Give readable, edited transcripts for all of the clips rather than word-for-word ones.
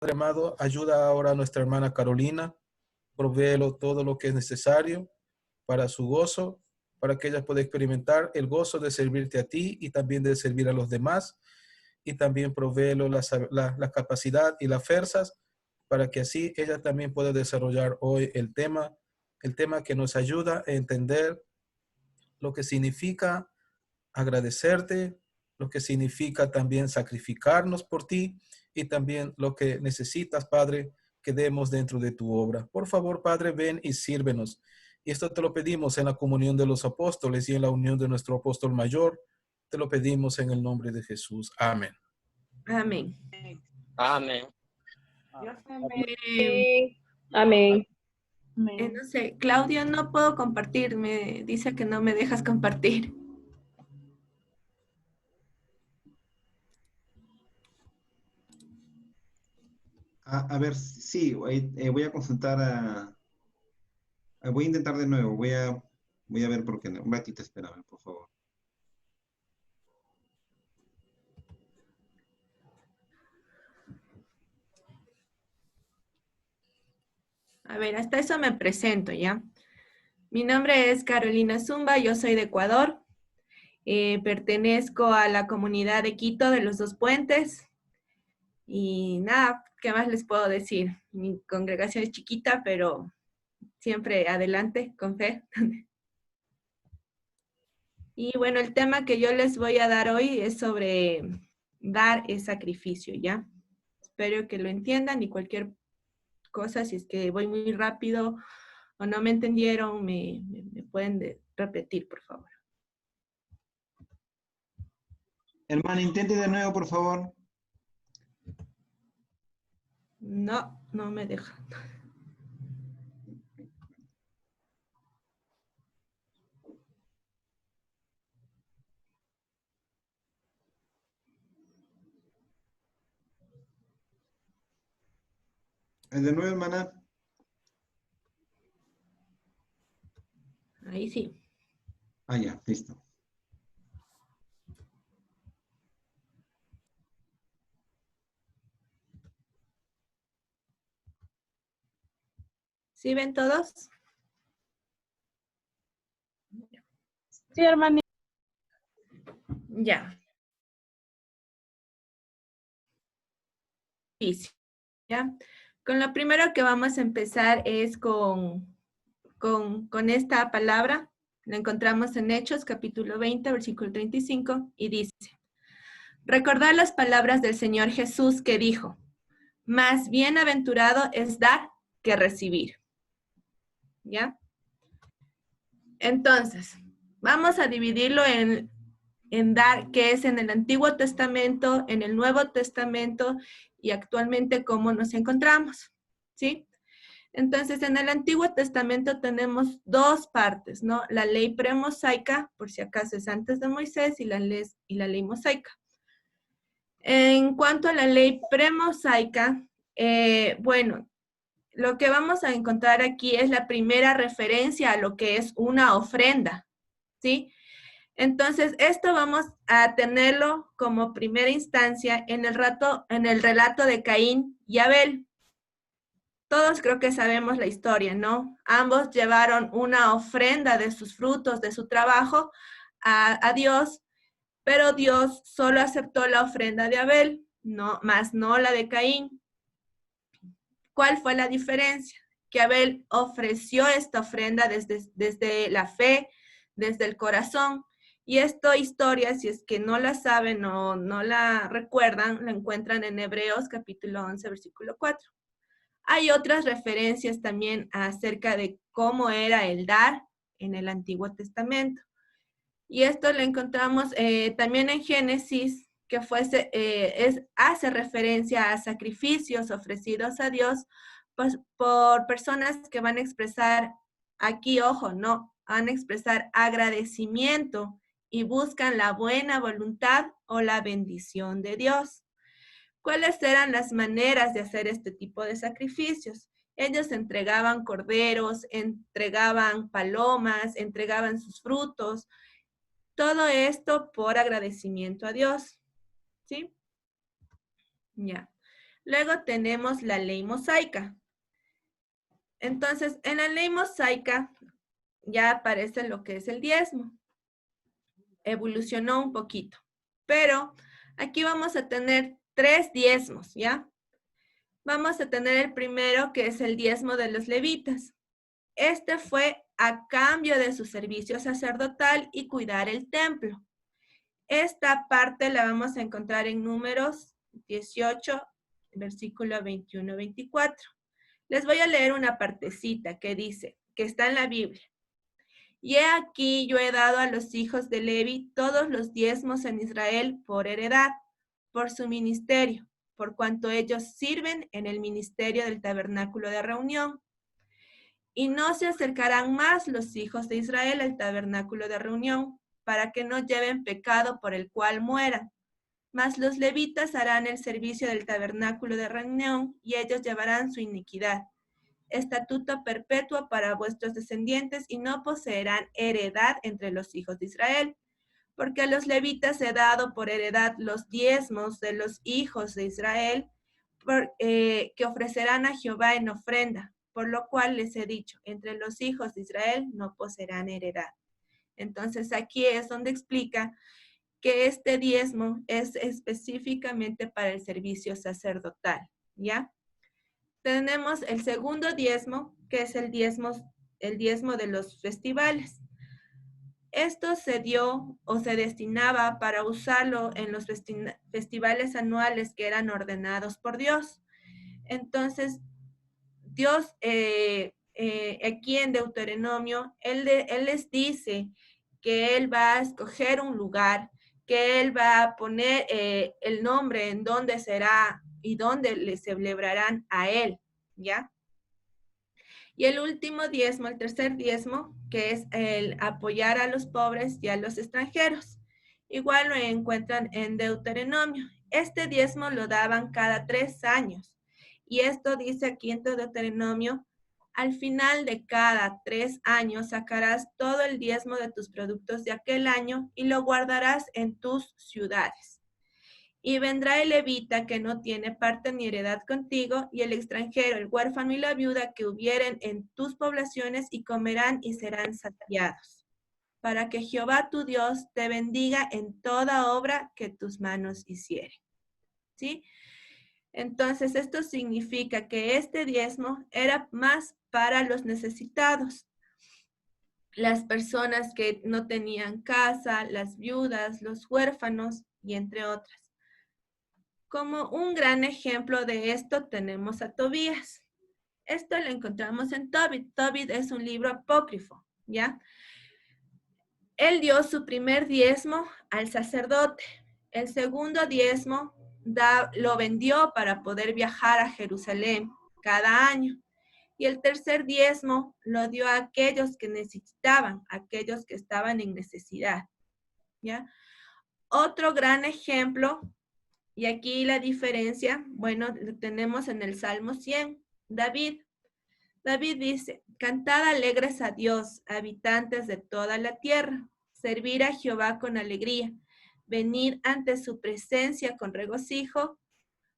Padre amado, ayuda ahora a nuestra hermana Carolina, provéelo todo lo que es necesario para su gozo, para que ella pueda experimentar el gozo de servirte a ti y también de servir a los demás, y también provéelo la capacidad y las fuerzas para que así ella también pueda desarrollar hoy el tema que nos ayuda a entender lo que significa agradecerte, lo que significa también sacrificarnos por ti y también lo que necesitas, Padre, que demos dentro de tu obra. Por favor, Padre, ven y sírvenos. Y esto te lo pedimos en la comunión de los apóstoles y en la unión de nuestro apóstol mayor. Te lo pedimos en el nombre de Jesús. Amén. Amén. Amén. Amén. No sé, Claudia, no puedo compartir. Me dice que no me dejas compartir. A ver, sí, voy a consultar voy a intentar de nuevo, voy a ver por qué no. Un ratito, espérame, por favor. A ver, hasta eso me presento, ¿ya? Mi nombre es Carolina Zumba, yo soy de Ecuador. Pertenezco a la comunidad de Quito de los Dos Puentes. Y nada, ¿qué más les puedo decir? Mi congregación es chiquita, pero siempre adelante, con fe. Y bueno, el tema que yo les voy a dar hoy es sobre dar el sacrificio, ¿ya? Espero que lo entiendan y cualquier cosa, si es que voy muy rápido o no me entendieron, me pueden repetir, por favor. Hermano, intente de nuevo, por favor. No, no me deja. De nuevo, hermana. Ahí sí. Ah, ya, listo. ¿Sí ven todos? Sí, hermano. Ya. ¿Ya? Con lo primero que vamos a empezar es con esta palabra. La encontramos en Hechos, capítulo 20, versículo 35, y dice: recordad las palabras del Señor Jesús que dijo: más bienaventurado es dar que recibir. ¿Ya? Entonces, vamos a dividirlo en dar, que es en el Antiguo Testamento, en el Nuevo Testamento y actualmente cómo nos encontramos, ¿sí? Entonces, en el Antiguo Testamento tenemos dos partes, ¿no? La ley premosaica, por si acaso es antes de Moisés, y la ley mosaica. En cuanto a la ley premosaica, bueno, lo que vamos a encontrar aquí es la primera referencia a lo que es una ofrenda, ¿sí? Entonces, esto vamos a tenerlo como primera instancia en el relato de Caín y Abel. Todos creo que sabemos la historia, ¿no? Ambos llevaron una ofrenda de sus frutos, de su trabajo, a Dios, pero Dios solo aceptó la ofrenda de Abel, más no la de Caín. ¿Cuál fue la diferencia? Que Abel ofreció esta ofrenda desde la fe, desde el corazón. Y esta historia, si es que no la saben o no la recuerdan, la encuentran en Hebreos capítulo 11, versículo 4. Hay otras referencias también acerca de cómo era el dar en el Antiguo Testamento. Y esto lo encontramos también en Génesis, que hace referencia a sacrificios ofrecidos a Dios pues, por personas que van a expresar, aquí ojo, no, van a expresar agradecimiento y buscan la buena voluntad o la bendición de Dios. ¿Cuáles eran las maneras de hacer este tipo de sacrificios? Ellos entregaban corderos, entregaban palomas, entregaban sus frutos, todo esto por agradecimiento a Dios, ¿sí? Ya. Luego tenemos la ley mosaica. Entonces, en la ley mosaica ya aparece lo que es el diezmo. Evolucionó un poquito. Pero aquí vamos a tener 3 diezmos, ¿ya? Vamos a tener el primero, que es el diezmo de los levitas. Este fue a cambio de su servicio sacerdotal y cuidar el templo. Esta parte la vamos a encontrar en Números 18, versículo 21-24. Les voy a leer una partecita que dice, que está en la Biblia. Y he aquí yo he dado a los hijos de Levi todos los diezmos en Israel por heredad, por su ministerio, por cuanto ellos sirven en el ministerio del tabernáculo de reunión. Y no se acercarán más los hijos de Israel al tabernáculo de reunión, para que no lleven pecado por el cual mueran. Mas los levitas harán el servicio del tabernáculo de reunión, y ellos llevarán su iniquidad. Estatuto perpetuo para vuestros descendientes, y no poseerán heredad entre los hijos de Israel. Porque a los levitas he dado por heredad los diezmos de los hijos de Israel, que ofrecerán a Jehová en ofrenda, por lo cual les he dicho, entre los hijos de Israel no poseerán heredad. Entonces aquí es donde explica que este diezmo es específicamente para el servicio sacerdotal, ¿ya? Tenemos el segundo diezmo, que es el diezmo de los festivales. Esto se dio o se destinaba para usarlo en los festivales anuales que eran ordenados por Dios. Entonces, Dios, aquí en Deuteronomio, Él les dice que Él va a escoger un lugar, que Él va a poner el nombre en dónde será y dónde le celebrarán a Él, ¿ya? Y el último diezmo, el tercer diezmo, que es el apoyar a los pobres y a los extranjeros. Igual lo encuentran en Deuteronomio. Este diezmo lo daban cada 3 años. Y esto dice aquí en Deuteronomio, al final de cada 3 años sacarás todo el diezmo de tus productos de aquel año y lo guardarás en tus ciudades. Y vendrá el levita que no tiene parte ni heredad contigo, y el extranjero, el huérfano y la viuda que hubieren en tus poblaciones, y comerán y serán saciados, para que Jehová tu Dios te bendiga en toda obra que tus manos hicieren. ¿Sí? Entonces, esto significa que este diezmo era más para los necesitados, las personas que no tenían casa, las viudas, los huérfanos y entre otras. Como un gran ejemplo de esto tenemos a Tobías. Esto lo encontramos en Tobit. Tobit es un libro apócrifo, ¿ya? Él dio su primer diezmo al sacerdote. El segundo diezmo lo vendió para poder viajar a Jerusalén cada año. Y el tercer diezmo lo dio a aquellos que necesitaban, aquellos que estaban en necesidad, ¿ya? Otro gran ejemplo. Y aquí la diferencia, bueno, lo tenemos en el Salmo 100. David dice, cantad alegres a Dios, habitantes de toda la tierra, servir a Jehová con alegría, venir ante su presencia con regocijo,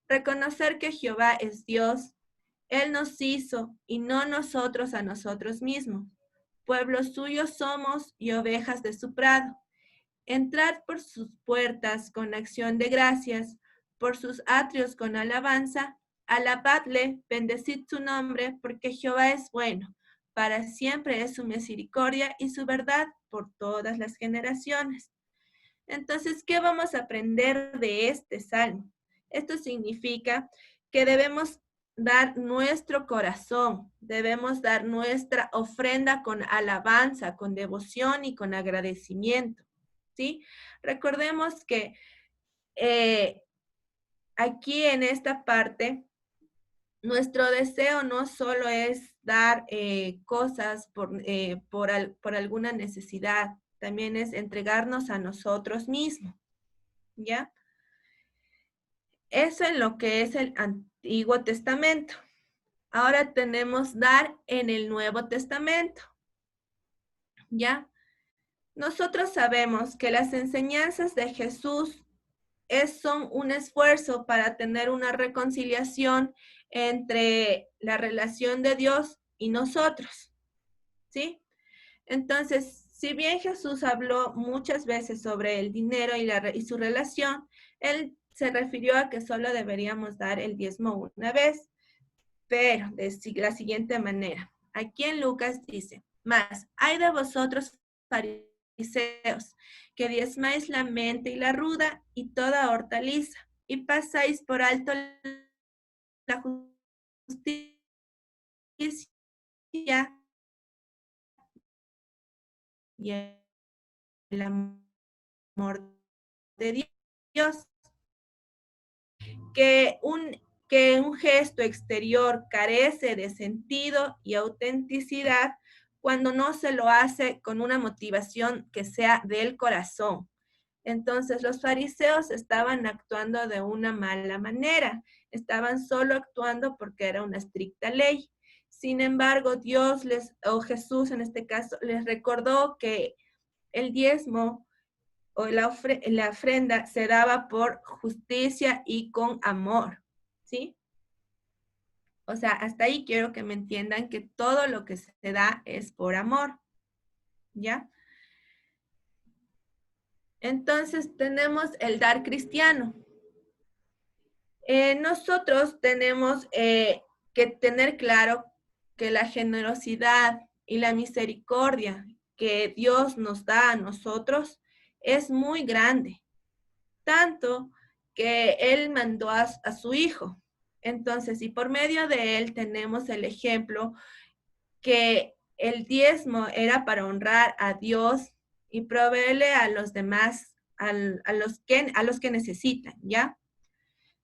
reconocer que Jehová es Dios, Él nos hizo y no nosotros a nosotros mismos. Pueblo suyo somos y ovejas de su prado. Entrad por sus puertas con acción de gracias, por sus atrios con alabanza, alabadle, bendecid su nombre, porque Jehová es bueno, para siempre es su misericordia y su verdad por todas las generaciones. Entonces, ¿qué vamos a aprender de este salmo? Esto significa que debemos dar nuestro corazón, debemos dar nuestra ofrenda con alabanza, con devoción y con agradecimiento, ¿sí? Recordemos que aquí en esta parte, nuestro deseo no solo es dar cosas por alguna necesidad, también es entregarnos a nosotros mismos, ¿ya? Eso en lo que es el Antiguo Testamento. Ahora tenemos dar en el Nuevo Testamento, ¿ya? Nosotros sabemos que las enseñanzas de Jesús son un esfuerzo para tener una reconciliación entre la relación de Dios y nosotros, ¿sí? Entonces, si bien Jesús habló muchas veces sobre el dinero y su relación, él se refirió a que solo deberíamos dar el diezmo una vez, pero de la siguiente manera. Aquí en Lucas dice, más, hay de vosotros fariseos, que diezmáis la mente y la ruda y toda hortaliza, y pasáis por alto la justicia y el amor de Dios. Que un gesto exterior carece de sentido y autenticidad cuando no se lo hace con una motivación que sea del corazón. Entonces los fariseos estaban actuando de una mala manera, estaban solo actuando porque era una estricta ley. Sin embargo, Dios o Jesús en este caso, les recordó que el diezmo o la ofrenda se daba por justicia y con amor, ¿sí? O sea, hasta ahí quiero que me entiendan que todo lo que se da es por amor, ¿ya? Entonces tenemos el dar cristiano. Nosotros tenemos que tener claro que la generosidad y la misericordia que Dios nos da a nosotros es muy grande, tanto que Él mandó a su Hijo. Entonces, y por medio de Él tenemos el ejemplo que el diezmo era para honrar a Dios y proveerle a los demás, a los que necesitan, ¿ya?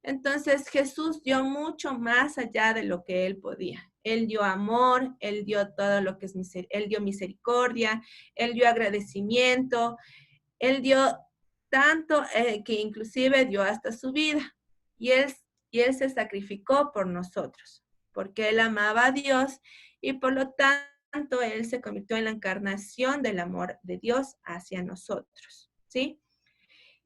Entonces Jesús dio mucho más allá de lo que él podía. Él dio amor, él dio todo lo que es él dio misericordia, él dio agradecimiento, él dio tanto que inclusive dio hasta su vida. Y él se sacrificó por nosotros, porque él amaba a Dios y por lo tanto él se convirtió en la encarnación del amor de Dios hacia nosotros, ¿sí?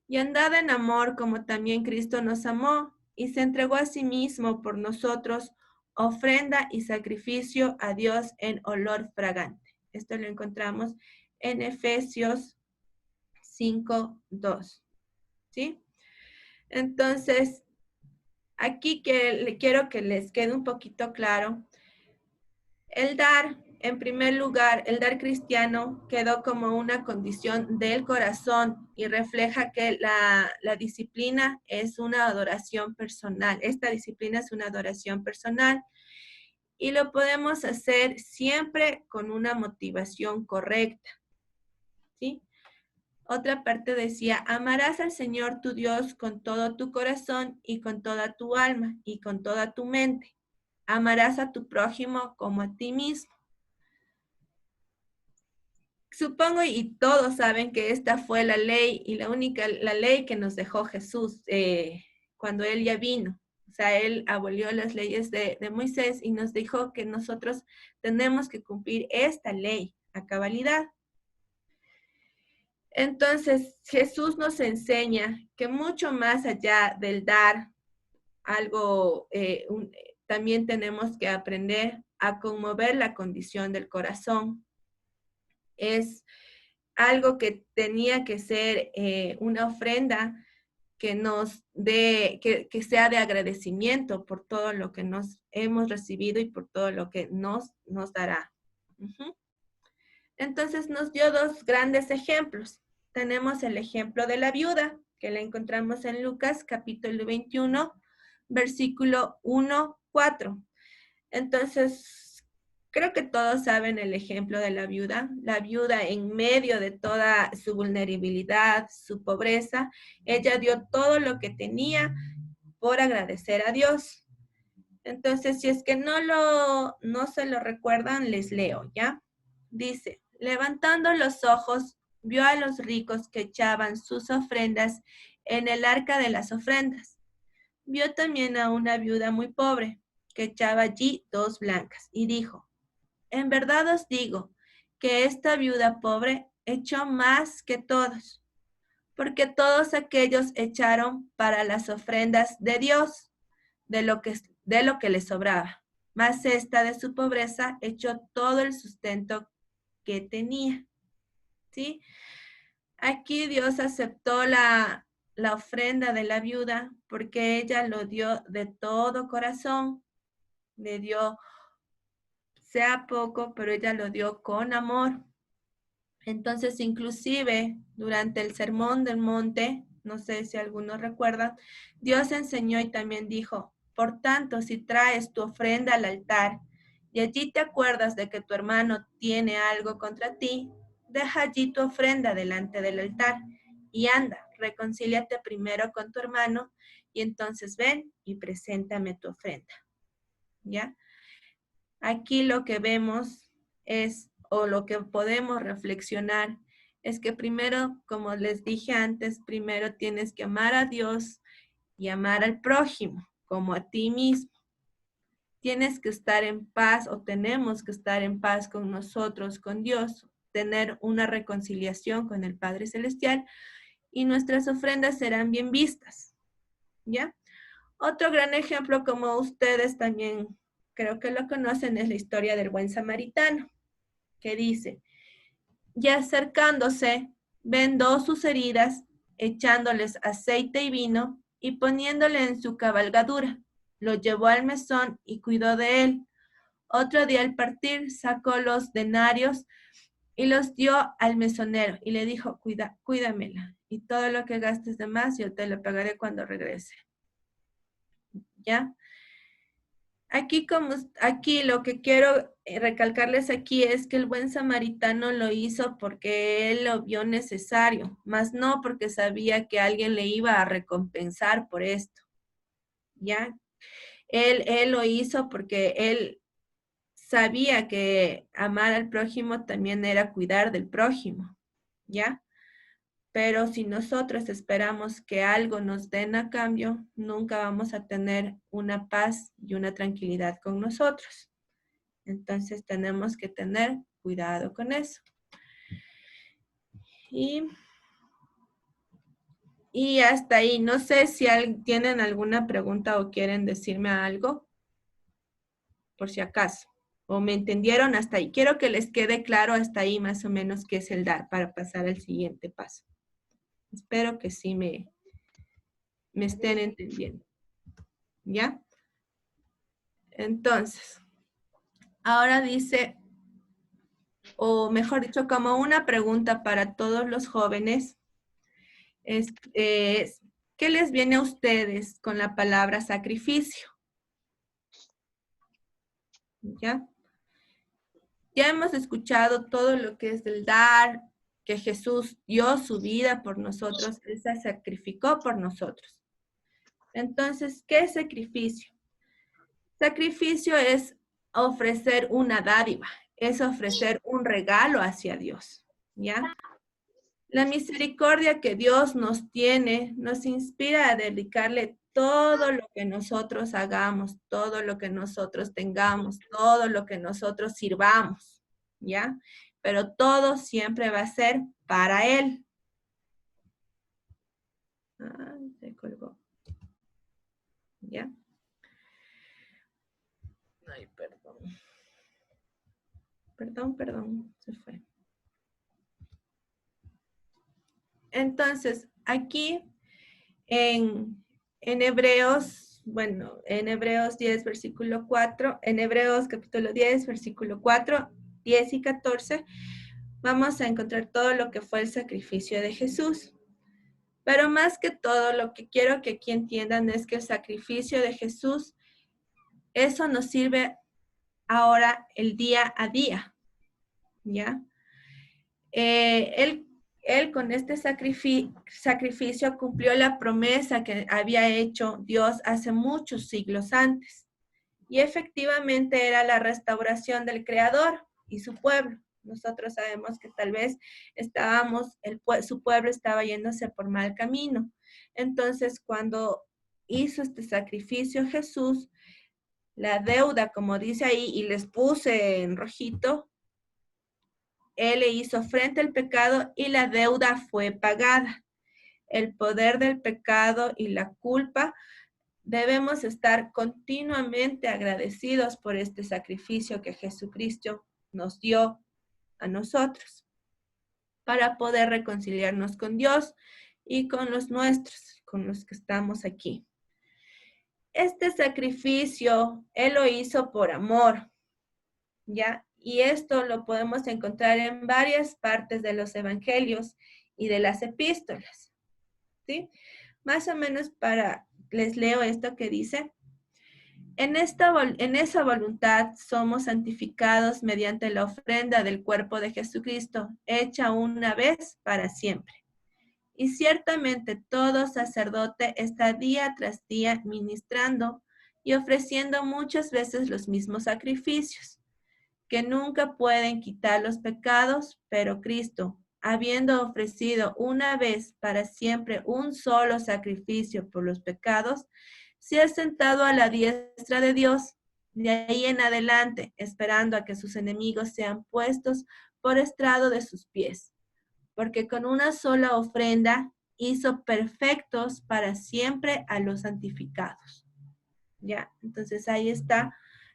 Y andad en amor como también Cristo nos amó y se entregó a sí mismo por nosotros, ofrenda y sacrificio a Dios en olor fragante. Esto lo encontramos en Efesios 5:2. ¿Sí? Entonces, aquí quiero que les quede un poquito claro. El dar, en primer lugar, el dar cristiano quedó como una condición del corazón y refleja que la disciplina es una adoración personal. Esta disciplina es una adoración personal y lo podemos hacer siempre con una motivación correcta. ¿Sí? Otra parte decía, amarás al Señor tu Dios con todo tu corazón y con toda tu alma y con toda tu mente. Amarás a tu prójimo como a ti mismo. Supongo y todos saben que esta fue la ley y la ley que nos dejó Jesús cuando Él ya vino. O sea, Él abolió las leyes de Moisés y nos dijo que nosotros tenemos que cumplir esta ley a cabalidad. Entonces, Jesús nos enseña que mucho más allá del dar algo, también tenemos que aprender a conmover la condición del corazón. Es algo que tenía que ser una ofrenda que nos dé, que sea de agradecimiento por todo lo que nos hemos recibido y por todo lo que nos dará. Entonces nos dio dos grandes ejemplos. Tenemos el ejemplo de la viuda, que la encontramos en Lucas capítulo 21, versículo 1-4. Entonces, creo que todos saben el ejemplo de la viuda. La viuda en medio de toda su vulnerabilidad, su pobreza, ella dio todo lo que tenía por agradecer a Dios. Entonces, si es que no se lo recuerdan, les leo, ¿ya? Dice, levantando los ojos, vio a los ricos que echaban sus ofrendas en el arca de las ofrendas. Vio también a una viuda muy pobre que echaba allí 2 blancas y dijo, en verdad os digo que esta viuda pobre echó más que todos, porque todos aquellos echaron para las ofrendas de Dios de lo que les sobraba. Mas esta de su pobreza echó todo el sustento que tenía. ¿Sí? Aquí Dios aceptó la ofrenda de la viuda porque ella lo dio de todo corazón. Le dio, sea poco, pero ella lo dio con amor. Entonces, inclusive, durante el Sermón del Monte, no sé si algunos recuerdan, Dios enseñó y también dijo, por tanto, si traes tu ofrenda al altar y allí te acuerdas de que tu hermano tiene algo contra ti, deja allí tu ofrenda delante del altar y anda, reconcíliate primero con tu hermano y entonces ven y preséntame tu ofrenda. ¿Ya? Aquí lo que vemos es, o lo que podemos reflexionar, es que primero, como les dije antes, primero tienes que amar a Dios y amar al prójimo, como a ti mismo. Tienes que estar en paz o tenemos que estar en paz con nosotros, con Dios, tener una reconciliación con el Padre Celestial y nuestras ofrendas serán bien vistas. ¿Ya? Otro gran ejemplo, como ustedes también creo que lo conocen, es la historia del buen samaritano, que dice, y acercándose, vendó sus heridas, echándoles aceite y vino, y poniéndole en su cabalgadura, lo llevó al mesón y cuidó de él. Otro día al partir, sacó los denarios y los dio al mesonero, y le dijo, cuídamela, y todo lo que gastes de más, yo te lo pagaré cuando regrese. ¿Ya? Aquí lo que quiero recalcarles aquí es que el buen samaritano lo hizo porque él lo vio necesario, más no porque sabía que alguien le iba a recompensar por esto, ¿ya? Él lo hizo porque él sabía que amar al prójimo también era cuidar del prójimo, ¿ya? Pero si nosotros esperamos que algo nos den a cambio, nunca vamos a tener una paz y una tranquilidad con nosotros. Entonces tenemos que tener cuidado con eso. Y hasta ahí. No sé si tienen alguna pregunta o quieren decirme algo, por si acaso. O me entendieron hasta ahí. Quiero que les quede claro hasta ahí más o menos qué es el dar para pasar al siguiente paso. Espero que sí me estén entendiendo. ¿Ya? Entonces, ahora dice, o mejor dicho, como una pregunta para todos los jóvenes, ¿qué les viene a ustedes con la palabra sacrificio? ¿Ya? Ya hemos escuchado todo lo que es el dar, que Jesús dio su vida por nosotros, Él se sacrificó por nosotros. Entonces, ¿qué es sacrificio? Sacrificio es ofrecer una dádiva, es ofrecer un regalo hacia Dios, ¿ya? La misericordia que Dios nos tiene nos inspira a dedicarle todo lo que nosotros hagamos, todo lo que nosotros tengamos, todo lo que nosotros sirvamos, ¿ya? Pero todo siempre va a ser para Él. Se colgó. ¿Ya? Ay, perdón. Perdón, se fue. Entonces, aquí en Hebreos, bueno, en Hebreos 10, versículo 4, en Hebreos capítulo 10, versículo 4, 10 y 14, vamos a encontrar todo lo que fue el sacrificio de Jesús. Pero más que todo, lo que quiero que aquí entiendan es que el sacrificio de Jesús, eso nos sirve ahora el día a día, ¿ya? Él con este sacrificio cumplió la promesa que había hecho Dios hace muchos siglos antes. Y efectivamente era la restauración del Creador y su pueblo. Nosotros sabemos que tal vez su pueblo estaba yéndose por mal camino. Entonces, cuando hizo este sacrificio Jesús, la deuda, como dice ahí, y les puse en rojito, Él le hizo frente al pecado y la deuda fue pagada. el poder del pecado y la culpa, debemos estar continuamente agradecidos por este sacrificio que Jesucristo nos dio a nosotros para poder reconciliarnos con Dios y con los nuestros, con los que estamos aquí. Este sacrificio, Él lo hizo por amor, ¿ya? Y esto lo podemos encontrar en varias partes de los evangelios y de las epístolas, ¿sí? Más o menos les leo esto que dice: en esa voluntad somos santificados mediante la ofrenda del cuerpo de Jesucristo, hecha una vez para siempre. Y ciertamente todo sacerdote está día tras día ministrando y ofreciendo muchas veces los mismos sacrificios, que nunca pueden quitar los pecados, pero Cristo, habiendo ofrecido una vez para siempre un solo sacrificio por los pecados, se ha sentado a la diestra de Dios, de ahí en adelante, esperando a que sus enemigos sean puestos por estrado de sus pies. Porque con una sola ofrenda hizo perfectos para siempre a los santificados. ¿Ya? Entonces ahí está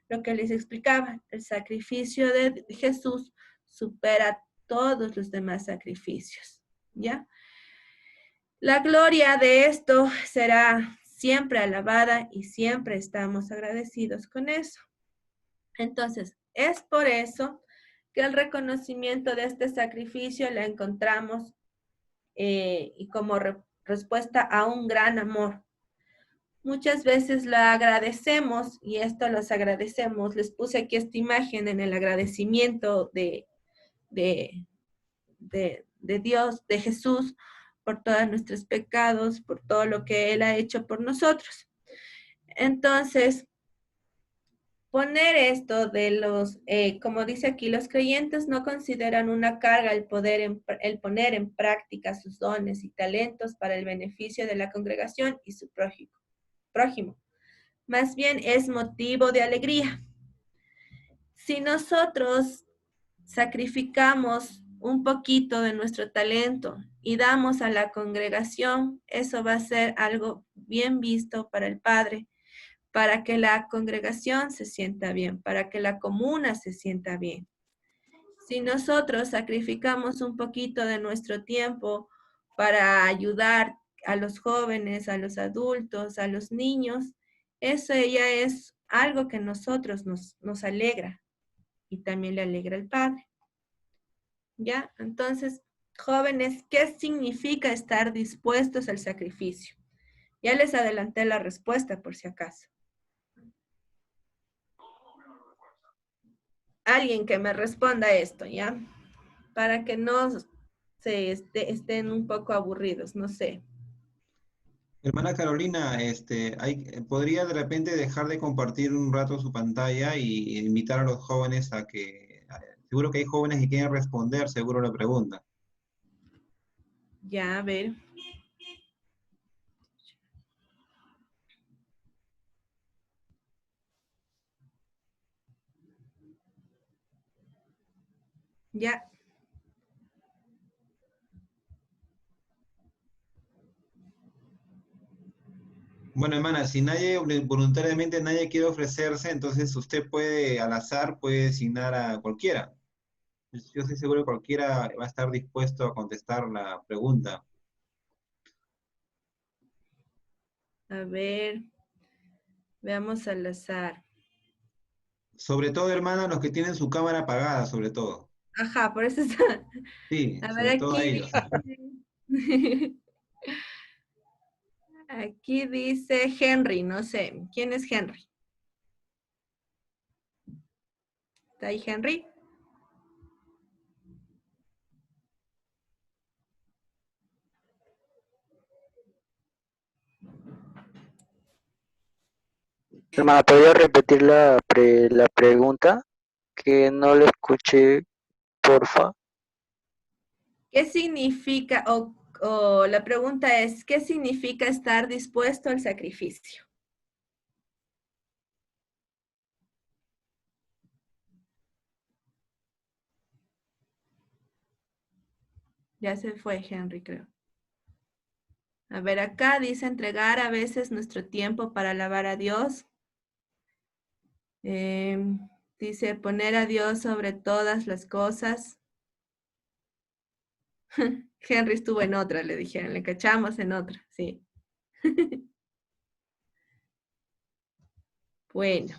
lo que les explicaba. El sacrificio de Jesús supera todos los demás sacrificios. ¿Ya? La gloria de esto será siempre alabada y siempre estamos agradecidos con eso. Entonces, es por eso que el reconocimiento de este sacrificio lo encontramos y como respuesta a un gran amor. Muchas veces la agradecemos y esto los agradecemos. Les puse aquí esta imagen en el agradecimiento de Dios, de Jesús, por todos nuestros pecados, por todo lo que Él ha hecho por nosotros. Entonces, poner esto de los, como dice aquí, los creyentes no consideran una carga el poner en práctica sus dones y talentos para el beneficio de la congregación y su prójimo. Más bien es motivo de alegría. Si nosotros sacrificamos un poquito de nuestro talento y damos a la congregación, eso va a ser algo bien visto para el Padre, para que la congregación se sienta bien, para que la comuna se sienta bien. Si nosotros sacrificamos un poquito de nuestro tiempo para ayudar a los jóvenes, a los adultos, a los niños, eso ya es algo que nosotros nos alegra y también le alegra al Padre. ¿Ya? Entonces, jóvenes, ¿qué significa estar dispuestos al sacrificio? Ya les adelanté la respuesta por si acaso. Alguien que me responda esto, ¿ya? Para que no estén un poco aburridos, no sé. Hermana Carolina, ¿podría de repente dejar de compartir un rato su pantalla y invitar a los jóvenes a seguro que hay jóvenes que quieren responder, seguro la pregunta. Ya, a ver. Ya. Bueno, hermana, si voluntariamente nadie quiere ofrecerse, entonces usted puede, al azar, puede designar a cualquiera. Yo estoy seguro que cualquiera va a estar dispuesto a contestar la pregunta. A ver. Veamos al azar. Sobre todo, hermana, los que tienen su cámara apagada, sobre todo. Ajá, por eso está. Sí, A ver, sobre todo a aquí ellos. dice. Aquí dice Henry, no sé. ¿Quién es Henry? ¿Está ahí Henry? Hermana, ¿podría repetir la pregunta? Que no la escuché, porfa. ¿Qué significa, o la pregunta es, ¿qué significa estar dispuesto al sacrificio? Ya se fue Henry, creo. A ver, acá dice entregar a veces nuestro tiempo para alabar a Dios. Dice poner a Dios sobre todas las cosas. Henry estuvo en otra, le dijeron, le cachamos en otra, sí. Bueno,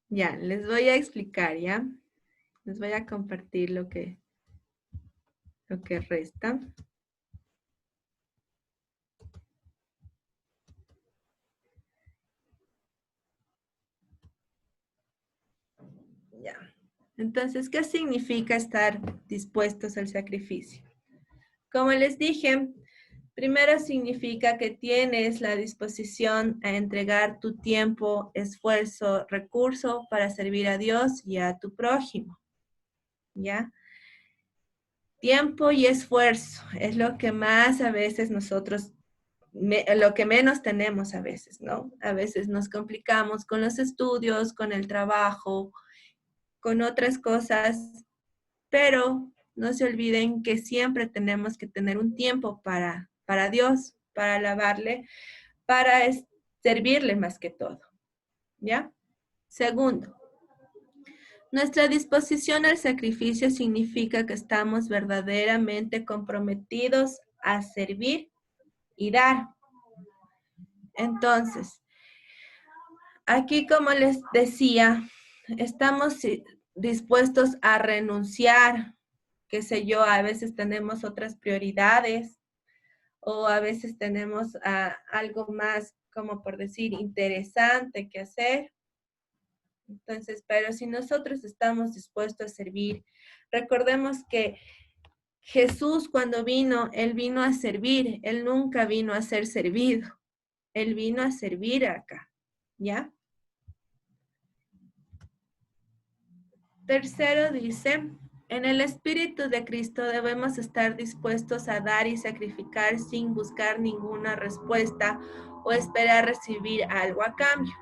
ya, les voy a explicar, ¿ya? Les voy a compartir lo que resta. Ya. Entonces, ¿qué significa estar dispuestos al sacrificio? Como les dije, primero significa que tienes la disposición a entregar tu tiempo, esfuerzo, recurso para servir a Dios y a tu prójimo. ¿Ya? Tiempo y esfuerzo es lo que más a veces nosotros, lo que menos tenemos a veces, ¿no? A veces nos complicamos con los estudios, con el trabajo, con otras cosas, pero no se olviden que siempre tenemos que tener un tiempo para Dios, para alabarle, para servirle más que todo, ¿ya? Segundo, nuestra disposición al sacrificio significa que estamos verdaderamente comprometidos a servir y dar. Entonces, aquí como les decía, estamos dispuestos a renunciar, qué sé yo, a veces tenemos otras prioridades o a veces tenemos algo más, como por decir, interesante que hacer. Entonces, pero si nosotros estamos dispuestos a servir, recordemos que Jesús cuando vino, Él vino a servir, Él nunca vino a ser servido, Él vino a servir acá, ¿ya? Tercero dice, en el Espíritu de Cristo debemos estar dispuestos a dar y sacrificar sin buscar ninguna respuesta o esperar recibir algo a cambio.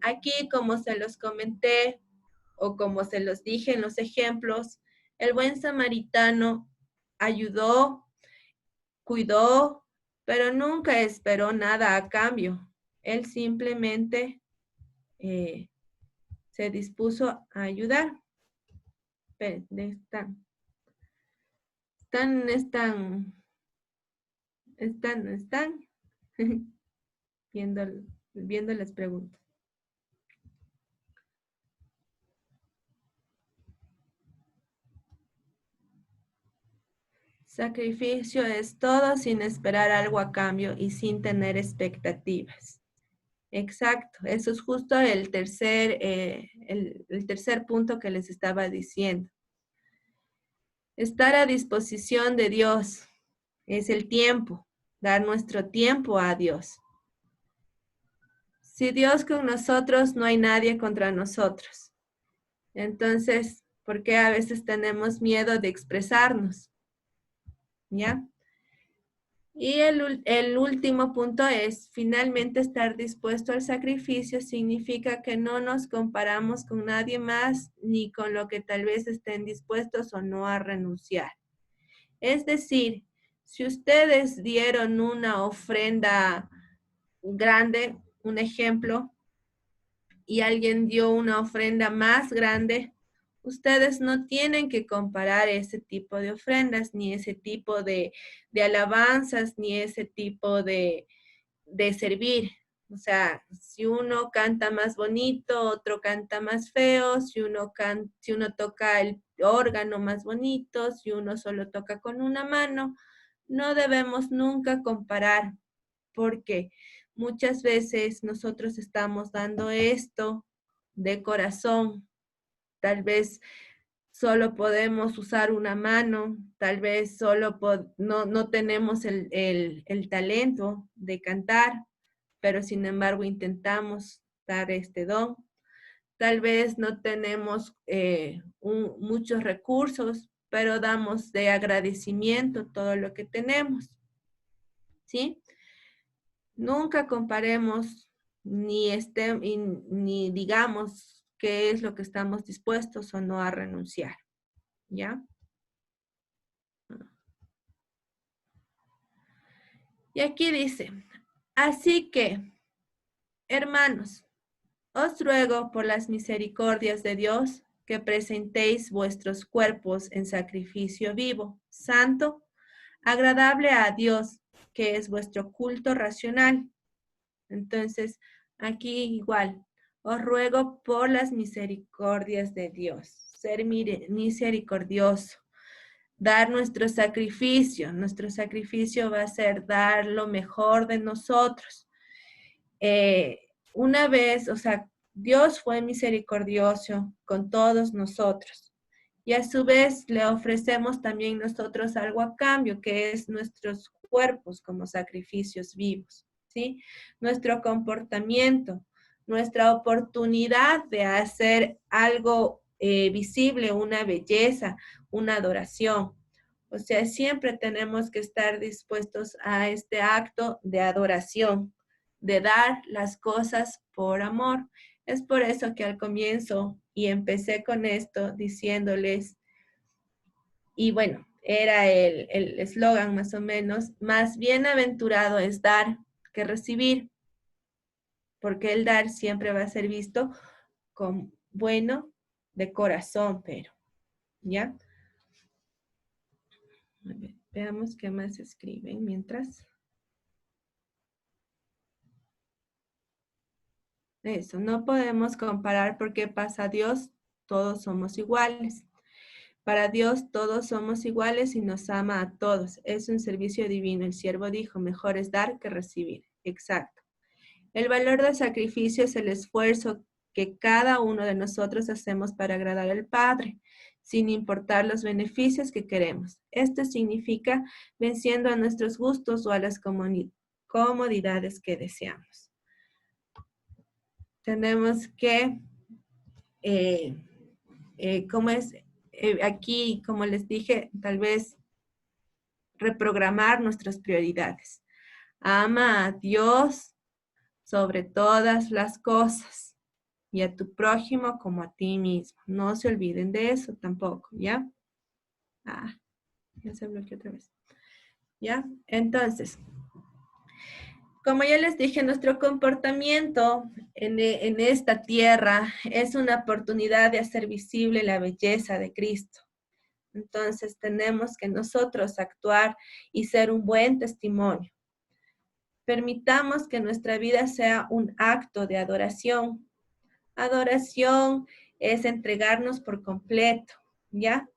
Aquí, como se los comenté o como se los dije en los ejemplos, el buen samaritano ayudó, cuidó, pero nunca esperó nada a cambio. Él simplemente se dispuso a ayudar. Están viendo las preguntas. Sacrificio es todo sin esperar algo a cambio y sin tener expectativas. Exacto, eso es justo el tercer punto que les estaba diciendo. Estar a disposición de Dios es el tiempo, dar nuestro tiempo a Dios. Si Dios con nosotros, no hay nadie contra nosotros. Entonces, ¿por qué a veces tenemos miedo de expresarnos? ¿Ya? Y el último punto es, finalmente, estar dispuesto al sacrificio significa que no nos comparamos con nadie más ni con lo que tal vez estén dispuestos o no a renunciar. Es decir, si ustedes dieron una ofrenda grande, un ejemplo, y alguien dio una ofrenda más grande, ustedes no tienen que comparar ese tipo de ofrendas, ni ese tipo de alabanzas, ni ese tipo de servir. O sea, si uno canta más bonito, otro canta más feo, si uno toca el órgano más bonito, si uno solo toca con una mano, no debemos nunca comparar, porque muchas veces nosotros estamos dando esto de corazón. Tal vez solo podemos usar una mano, tal vez solo no tenemos el talento de cantar, pero sin embargo intentamos dar este don. Tal vez no tenemos muchos recursos, pero damos de agradecimiento todo lo que tenemos. ¿Sí? Nunca comparemos ni digamos qué es lo que estamos dispuestos o no a renunciar. ¿Ya? Y aquí dice, así que, hermanos, os ruego por las misericordias de Dios que presentéis vuestros cuerpos en sacrificio vivo, santo, agradable a Dios, que es vuestro culto racional. Entonces, aquí igual, os ruego por las misericordias de Dios, ser misericordioso, dar nuestro sacrificio. Nuestro sacrificio va a ser dar lo mejor de nosotros. Una vez, o sea, Dios fue misericordioso con todos nosotros. Y a su vez le ofrecemos también nosotros algo a cambio, que es nuestros cuerpos como sacrificios vivos, ¿sí? Nuestro comportamiento, nuestra oportunidad de hacer algo visible, una belleza, una adoración. O sea, siempre tenemos que estar dispuestos a este acto de adoración, de dar las cosas por amor. Es por eso que al comienzo, y empecé con esto diciéndoles, y bueno, era el eslogan más o menos, más bienaventurado es dar que recibir, porque el dar siempre va a ser visto con bueno de corazón, pero, ¿ya? A ver, veamos qué más escriben mientras. Eso, no podemos comparar porque para Dios todos somos iguales. Para Dios todos somos iguales y nos ama a todos. Es un servicio divino. El siervo dijo, mejor es dar que recibir. Exacto. El valor del sacrificio es el esfuerzo que cada uno de nosotros hacemos para agradar al Padre, sin importar los beneficios que queremos. Esto significa venciendo a nuestros gustos o a las comodidades que deseamos. Tenemos que, aquí, como les dije, tal vez reprogramar nuestras prioridades. Ama a Dios sobre todas las cosas y a tu prójimo como a ti mismo. No se olviden de eso tampoco, ¿ya? Ya se bloqueó otra vez. ¿Ya? Entonces, como ya les dije, nuestro comportamiento en esta tierra es una oportunidad de hacer visible la belleza de Cristo. Entonces tenemos que nosotros actuar y ser un buen testimonio. Permitamos que nuestra vida sea un acto de adoración. Adoración es entregarnos por completo, ¿ya?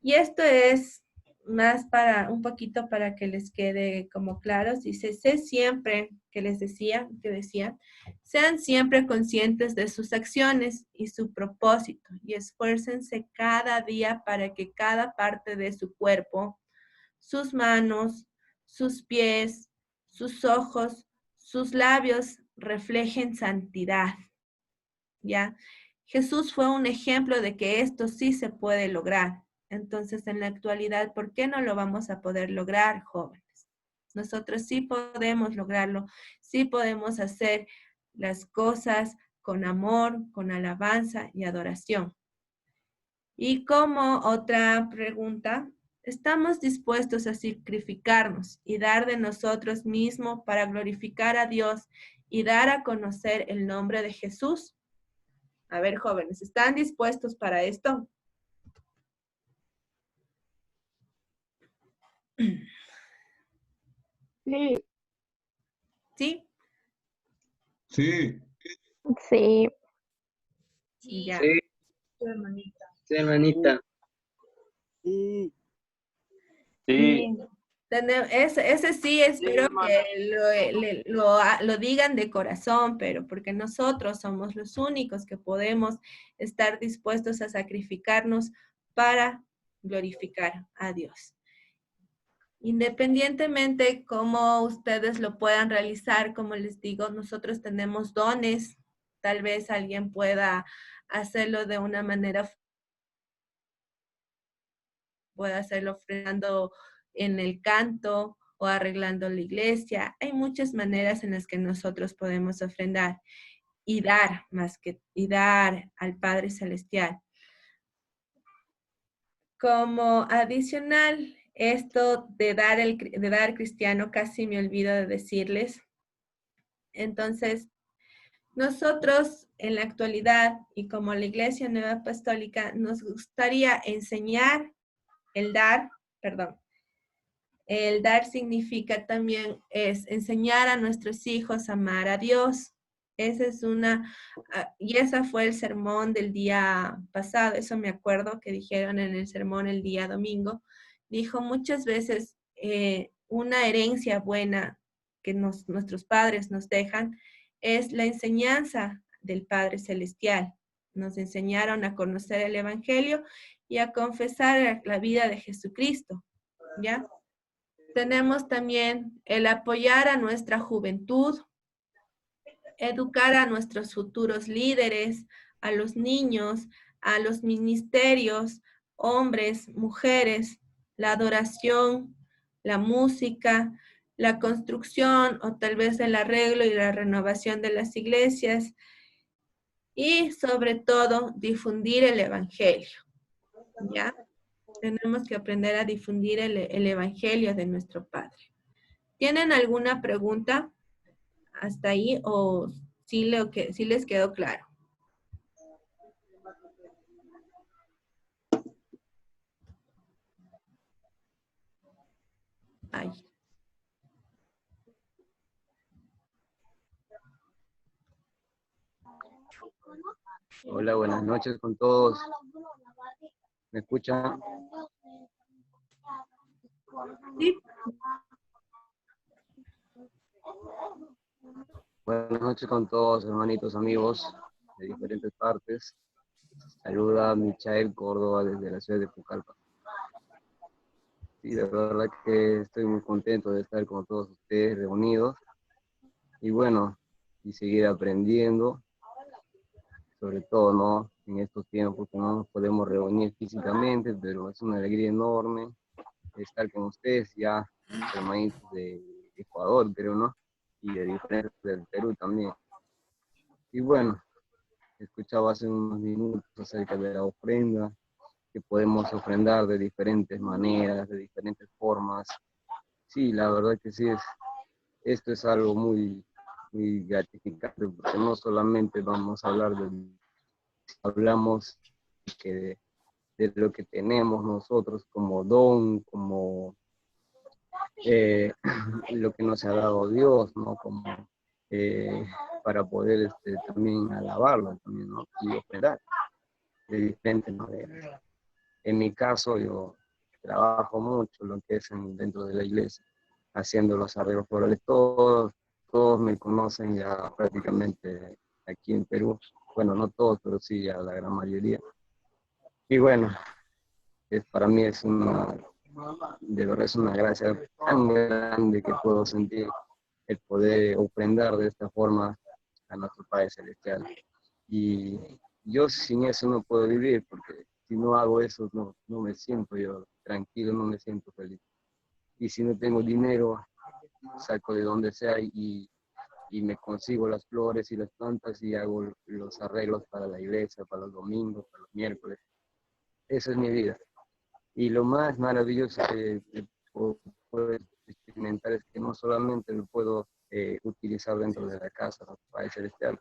Y esto es más para, un poquito para que les quede como claros. Dice, sé siempre, que decía, sean siempre conscientes de sus acciones y su propósito y esfuércense cada día para que cada parte de su cuerpo, sus manos, sus pies, sus ojos, sus labios reflejen santidad, ¿ya? Jesús fue un ejemplo de que esto sí se puede lograr. Entonces, en la actualidad, ¿por qué no lo vamos a poder lograr, jóvenes? Nosotros sí podemos lograrlo, sí podemos hacer las cosas con amor, con alabanza y adoración. Y como otra pregunta, ¿estamos dispuestos a sacrificarnos y dar de nosotros mismos para glorificar a Dios y dar a conocer el nombre de Jesús? A ver, jóvenes, ¿están dispuestos para esto? Sí. ¿Sí? Sí. Sí. Ya. Sí, sí, hermanita. Sí, Sí. Ese sí, espero que lo digan de corazón, pero porque nosotros somos los únicos que podemos estar dispuestos a sacrificarnos para glorificar a Dios. Independientemente cómo ustedes lo puedan realizar, como les digo, nosotros tenemos dones. Tal vez alguien pueda hacerlo de una manera, pueda hacerlo ofrendando en el canto o arreglando la iglesia. Hay muchas maneras en las que nosotros podemos ofrendar y dar y dar al Padre Celestial. Como adicional, Esto de dar cristiano casi me olvido de decirles. Entonces, nosotros en la actualidad y como la Iglesia Nueva Apostólica nos gustaría enseñar el dar, perdón. El dar significa también es enseñar a nuestros hijos a amar a Dios. Y ese fue el sermón del día pasado, eso me acuerdo que dijeron en el sermón el día domingo. Dijo muchas veces una herencia buena que nuestros padres nos dejan es la enseñanza del Padre Celestial. Nos enseñaron a conocer el Evangelio y a confesar la vida de Jesucristo, ¿ya? Tenemos también el apoyar a nuestra juventud, educar a nuestros futuros líderes, a los niños, a los ministerios, hombres, mujeres, la adoración, la música, la construcción o tal vez el arreglo y la renovación de las iglesias y sobre todo difundir el evangelio, ¿ya? Tenemos que aprender a difundir el evangelio de nuestro Padre. ¿Tienen alguna pregunta hasta ahí o sí les quedó claro? Ay. Hola, buenas noches con todos. ¿Me escuchan? Sí. Buenas noches con todos, hermanitos, amigos de diferentes partes. Saluda a Michael Córdoba desde la ciudad de Pucallpa. Sí, de verdad que estoy muy contento de estar con todos ustedes reunidos. Y bueno, y seguir aprendiendo, sobre todo, ¿no? En estos tiempos que no nos podemos reunir físicamente, pero es una alegría enorme estar con ustedes ya, hermanitos de Ecuador, pero no, y de diferentes del Perú también. Y bueno, escuchaba hace unos minutos acerca de la ofrenda, que podemos ofrendar de diferentes maneras, de diferentes formas. Sí, la verdad que sí, esto es algo muy, muy gratificante, porque no solamente vamos a hablar hablamos de lo que tenemos nosotros como don, como lo que nos ha dado Dios, ¿no? Como para poder también alabarlo también, ¿no? Y ofrendar de diferentes maneras. En mi caso, yo trabajo mucho lo que es dentro de la iglesia, haciendo los arreglos florales. Todos me conocen ya prácticamente aquí en Perú. Bueno, no todos, pero sí ya la gran mayoría. Y bueno, para mí de verdad es una gracia tan grande que puedo sentir el poder ofrendar de esta forma a nuestro Padre Celestial. Y yo sin eso no puedo vivir, porque si no hago eso no me siento yo tranquilo, no me siento feliz. Y si no tengo dinero, saco de donde sea y me consigo las flores y las plantas y hago los arreglos para la iglesia, para los domingos, para los miércoles. Esa es mi vida. Y lo más maravilloso que puedo experimentar es que no solamente lo puedo utilizar dentro de la casa para el celestial,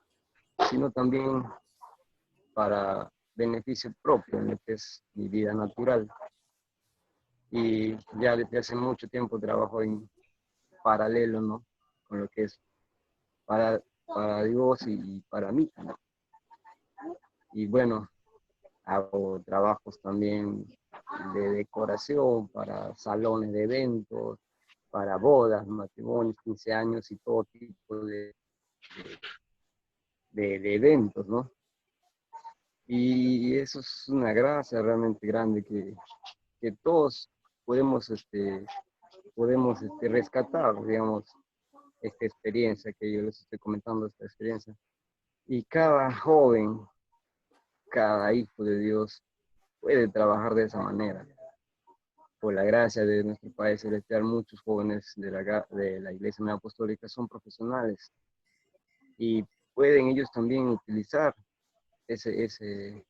sino también para beneficio propio en lo que es mi vida natural. Y ya desde hace mucho tiempo trabajo en paralelo, ¿no? Con lo que es para Dios y para mí también. Y bueno, hago trabajos también de decoración para salones de eventos, para bodas, matrimonios, 15 años y todo tipo de eventos, ¿no? Y eso es una gracia realmente grande que todos podemos rescatar, digamos, esta experiencia que yo les estoy comentando, esta experiencia. Y cada joven, cada hijo de Dios puede trabajar de esa manera. Por la gracia de nuestro Padre Celestial, muchos jóvenes de la Iglesia Nueva Apostólica son profesionales y pueden ellos también utilizar ese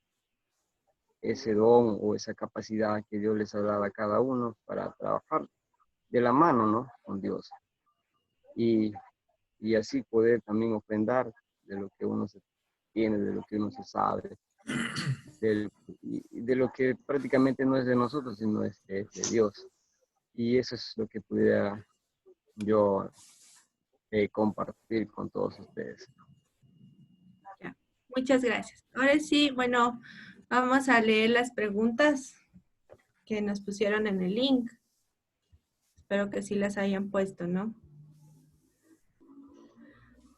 ese don o esa capacidad que Dios les ha dado a cada uno para trabajar de la mano, ¿no? Con Dios. Y así poder también ofrendar de lo que uno se tiene, de lo que uno se sabe, de lo que prácticamente no es de nosotros, sino es de Dios. Y eso es lo que pudiera yo compartir con todos ustedes. Ya. Muchas gracias. Ahora sí, bueno, vamos a leer las preguntas que nos pusieron en el link. Espero que sí las hayan puesto, ¿no?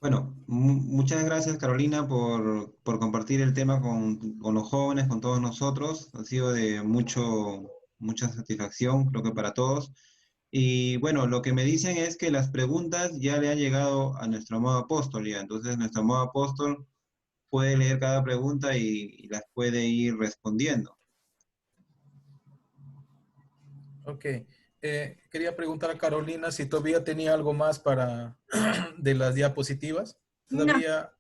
Bueno, muchas gracias Carolina por compartir el tema con los jóvenes, con todos nosotros. Ha sido de mucha satisfacción, creo que para todos. Y bueno, lo que me dicen es que las preguntas ya le han llegado a nuestro amado apóstol ya. Entonces nuestro amado apóstol puede leer cada pregunta y las puede ir respondiendo. Ok. Quería preguntar a Carolina si todavía tenía algo más para de las diapositivas. Todavía.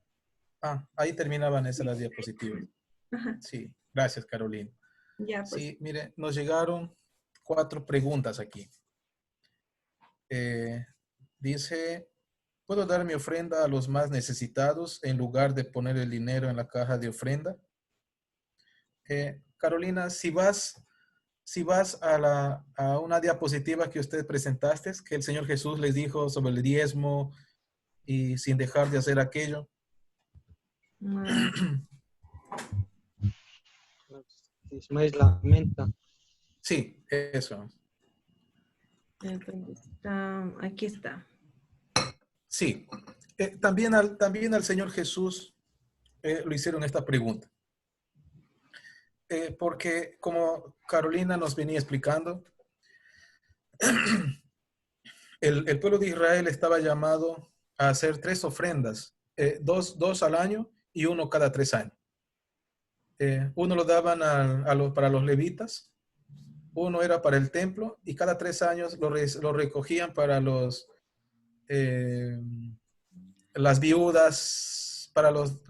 Ah, ahí terminaban esas las diapositivas. Ajá. Sí, gracias Carolina. Ya, pues. Sí, mire, nos llegaron 4 preguntas aquí. Dice, ¿puedo dar mi ofrenda a los más necesitados en lugar de poner el dinero en la caja de ofrenda? Carolina, si vas a una diapositiva que usted presentaste, que el Señor Jesús les dijo sobre el diezmo y sin dejar de hacer aquello. Ismael lamenta. Sí, eso. Aquí está. Sí. También al Señor Jesús le hicieron esta pregunta. Porque como Carolina nos venía explicando, el pueblo de Israel estaba llamado a hacer 3 ofrendas, 2 al año y 1 cada 3 años. Uno lo daban para los levitas, uno era para el templo y cada 3 años lo recogían para las viudas, para los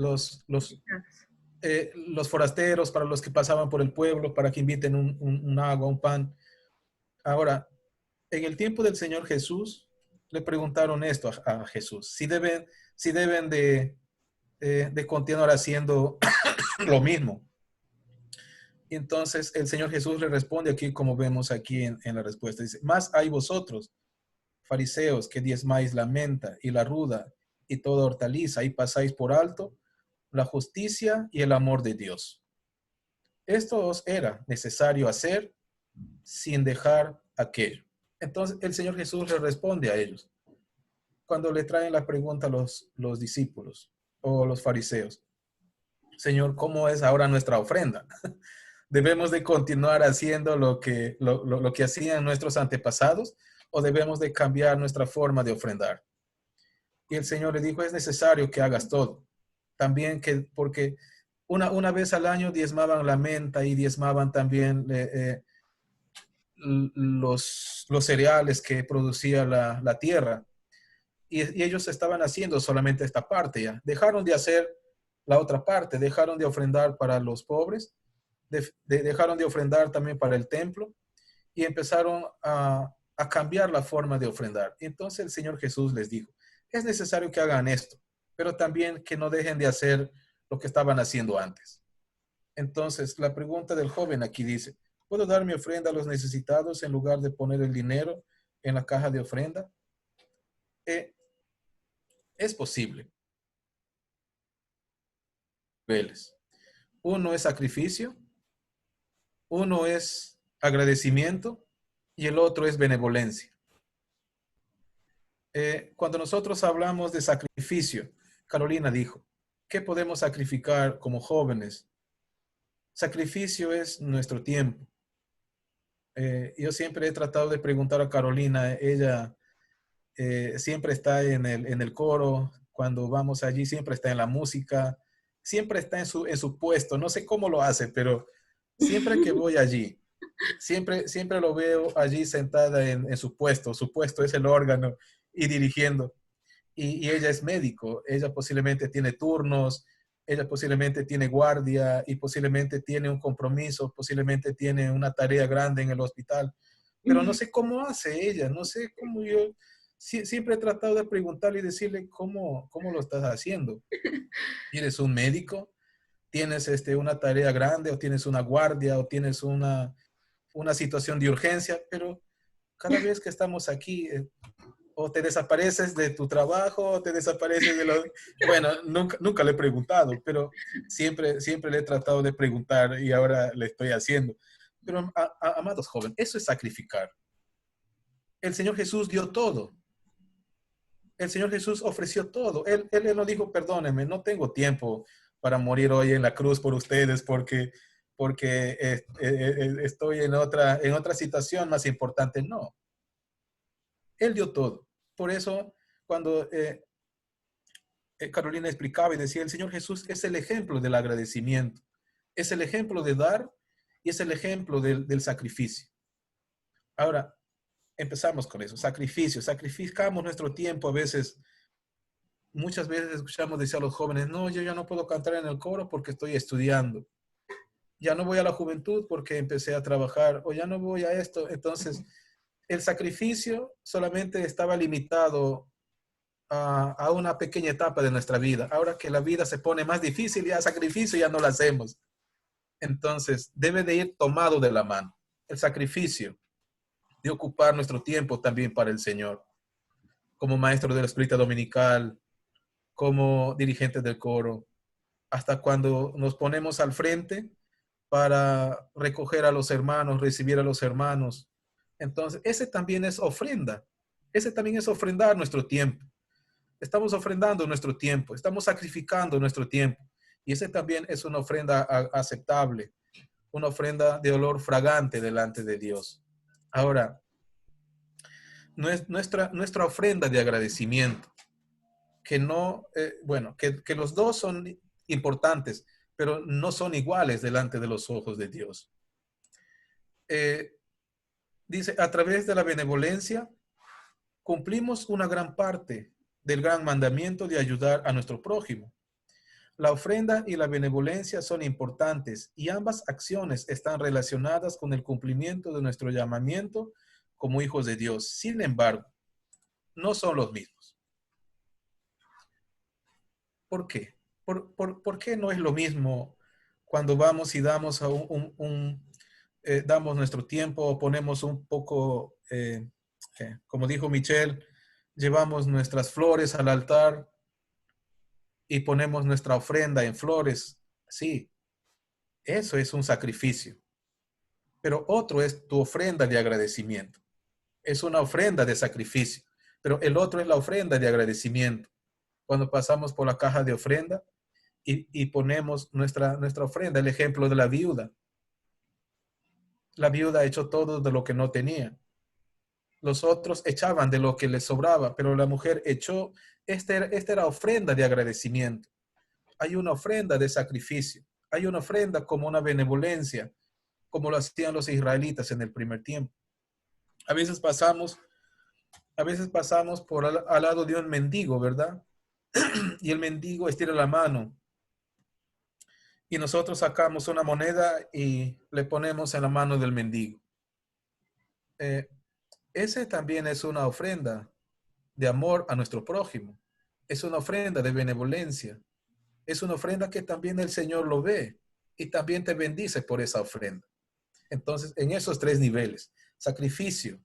forasteros, para los que pasaban por el pueblo, para que inviten un agua, un pan. Ahora, en el tiempo del Señor Jesús, le preguntaron esto a Jesús, si deben de continuar haciendo lo mismo. Y entonces el Señor Jesús le responde aquí, como vemos aquí en la respuesta. Dice, más hay vosotros, fariseos, que diezmáis la menta y la ruda y toda hortaliza y pasáis por alto la justicia y el amor de Dios. Esto os era necesario hacer sin dejar aquello. Entonces el Señor Jesús le responde a ellos cuando le traen la pregunta a los discípulos o los fariseos. Señor, ¿cómo es ahora nuestra ofrenda? ¿Debemos de continuar haciendo lo que hacían nuestros antepasados o debemos de cambiar nuestra forma de ofrendar? Y el Señor le dijo, es necesario que hagas todo. También porque una vez al año diezmaban la menta y diezmaban también los cereales que producía la tierra. Y ellos estaban haciendo solamente esta parte ya. Dejaron de hacer la otra parte, dejaron de ofrendar para los pobres, dejaron de ofrendar también para el templo y empezaron a cambiar la forma de ofrendar. Entonces el Señor Jesús les dijo, es necesario que hagan esto, pero también que no dejen de hacer lo que estaban haciendo antes. Entonces la pregunta del joven aquí dice, ¿puedo dar mi ofrenda a los necesitados en lugar de poner el dinero en la caja de ofrenda? Es posible. Uno es sacrificio, uno es agradecimiento y el otro es benevolencia. Cuando nosotros hablamos de sacrificio, Carolina dijo, ¿qué podemos sacrificar como jóvenes? Sacrificio es nuestro tiempo. Yo siempre he tratado de preguntar a Carolina, ella siempre está en el coro, cuando vamos allí siempre está en la música, siempre está en su puesto, no sé cómo lo hace, pero siempre que voy allí, siempre lo veo allí sentada en su puesto es el órgano y dirigiendo. Y ella es médico, ella posiblemente tiene turnos, ella posiblemente tiene guardia y posiblemente tiene un compromiso, posiblemente tiene una tarea grande en el hospital, pero no sé cómo hace ella, no sé cómo yo siempre he tratado de preguntarle y decirle cómo lo estás haciendo. ¿Eres un médico? ¿Tienes una tarea grande o tienes una guardia o tienes una situación de urgencia? Pero cada vez que estamos aquí, o te desapareces de tu trabajo, o te desapareces de lo... Bueno, nunca le he preguntado, pero siempre le he tratado de preguntar y ahora le estoy haciendo. Pero, amados jóvenes, eso es sacrificar. El Señor Jesús dio todo. El Señor Jesús ofreció todo. Él no dijo, perdónenme, no tengo tiempo para morir hoy en la cruz por ustedes porque estoy en otra situación más importante. No. Él dio todo. Por eso, cuando Carolina explicaba y decía, el Señor Jesús es el ejemplo del agradecimiento. Es el ejemplo de dar y es el ejemplo del sacrificio. Ahora, empezamos con eso. Sacrificio. Sacrificamos nuestro tiempo a veces. Muchas veces escuchamos decir a los jóvenes, no, yo ya no puedo cantar en el coro porque estoy estudiando. Ya no voy a la juventud porque empecé a trabajar, o ya no voy a esto. Entonces, el sacrificio solamente estaba limitado a una pequeña etapa de nuestra vida. Ahora que la vida se pone más difícil, ya sacrificio ya no lo hacemos. Entonces, debe de ir tomado de la mano. El sacrificio de ocupar nuestro tiempo también para el Señor. Como maestro de la escuela dominical, como dirigentes del coro, hasta cuando nos ponemos al frente para recoger a los hermanos, recibir a los hermanos. Entonces, ese también es ofrenda. Ese también es ofrendar nuestro tiempo. Estamos ofrendando nuestro tiempo, estamos sacrificando nuestro tiempo. Y ese también es una ofrenda aceptable, una ofrenda de olor fragante delante de Dios. Ahora, nuestra ofrenda de agradecimiento, que no, que los dos son importantes, pero no son iguales delante de los ojos de Dios. Dice, a través de la benevolencia, cumplimos una gran parte del gran mandamiento de ayudar a nuestro prójimo. La ofrenda y la benevolencia son importantes y ambas acciones están relacionadas con el cumplimiento de nuestro llamamiento como hijos de Dios. Sin embargo, no son los mismos. ¿Por qué? ¿Por qué no es lo mismo cuando vamos y damos damos nuestro tiempo, ponemos un poco, como dijo Michelle, llevamos nuestras flores al altar y ponemos nuestra ofrenda en flores? Sí, eso es un sacrificio. Pero otro es tu ofrenda de agradecimiento. Es una ofrenda de sacrificio, pero el otro es la ofrenda de agradecimiento. Cuando pasamos por la caja de ofrenda y ponemos nuestra ofrenda, el ejemplo de la viuda. La viuda echó todo de lo que no tenía. Los otros echaban de lo que les sobraba, pero la mujer echó, esta era ofrenda de agradecimiento. Hay una ofrenda de sacrificio. Hay una ofrenda como una benevolencia, como lo hacían los israelitas en el primer tiempo. A veces pasamos por al lado de un mendigo, ¿verdad? Y el mendigo estira la mano. Y nosotros sacamos una moneda y le ponemos en la mano del mendigo. Ese también es una ofrenda de amor a nuestro prójimo. Es una ofrenda de benevolencia. Es una ofrenda que también el Señor lo ve y también te bendice por esa ofrenda. Entonces, en esos tres niveles, sacrificio,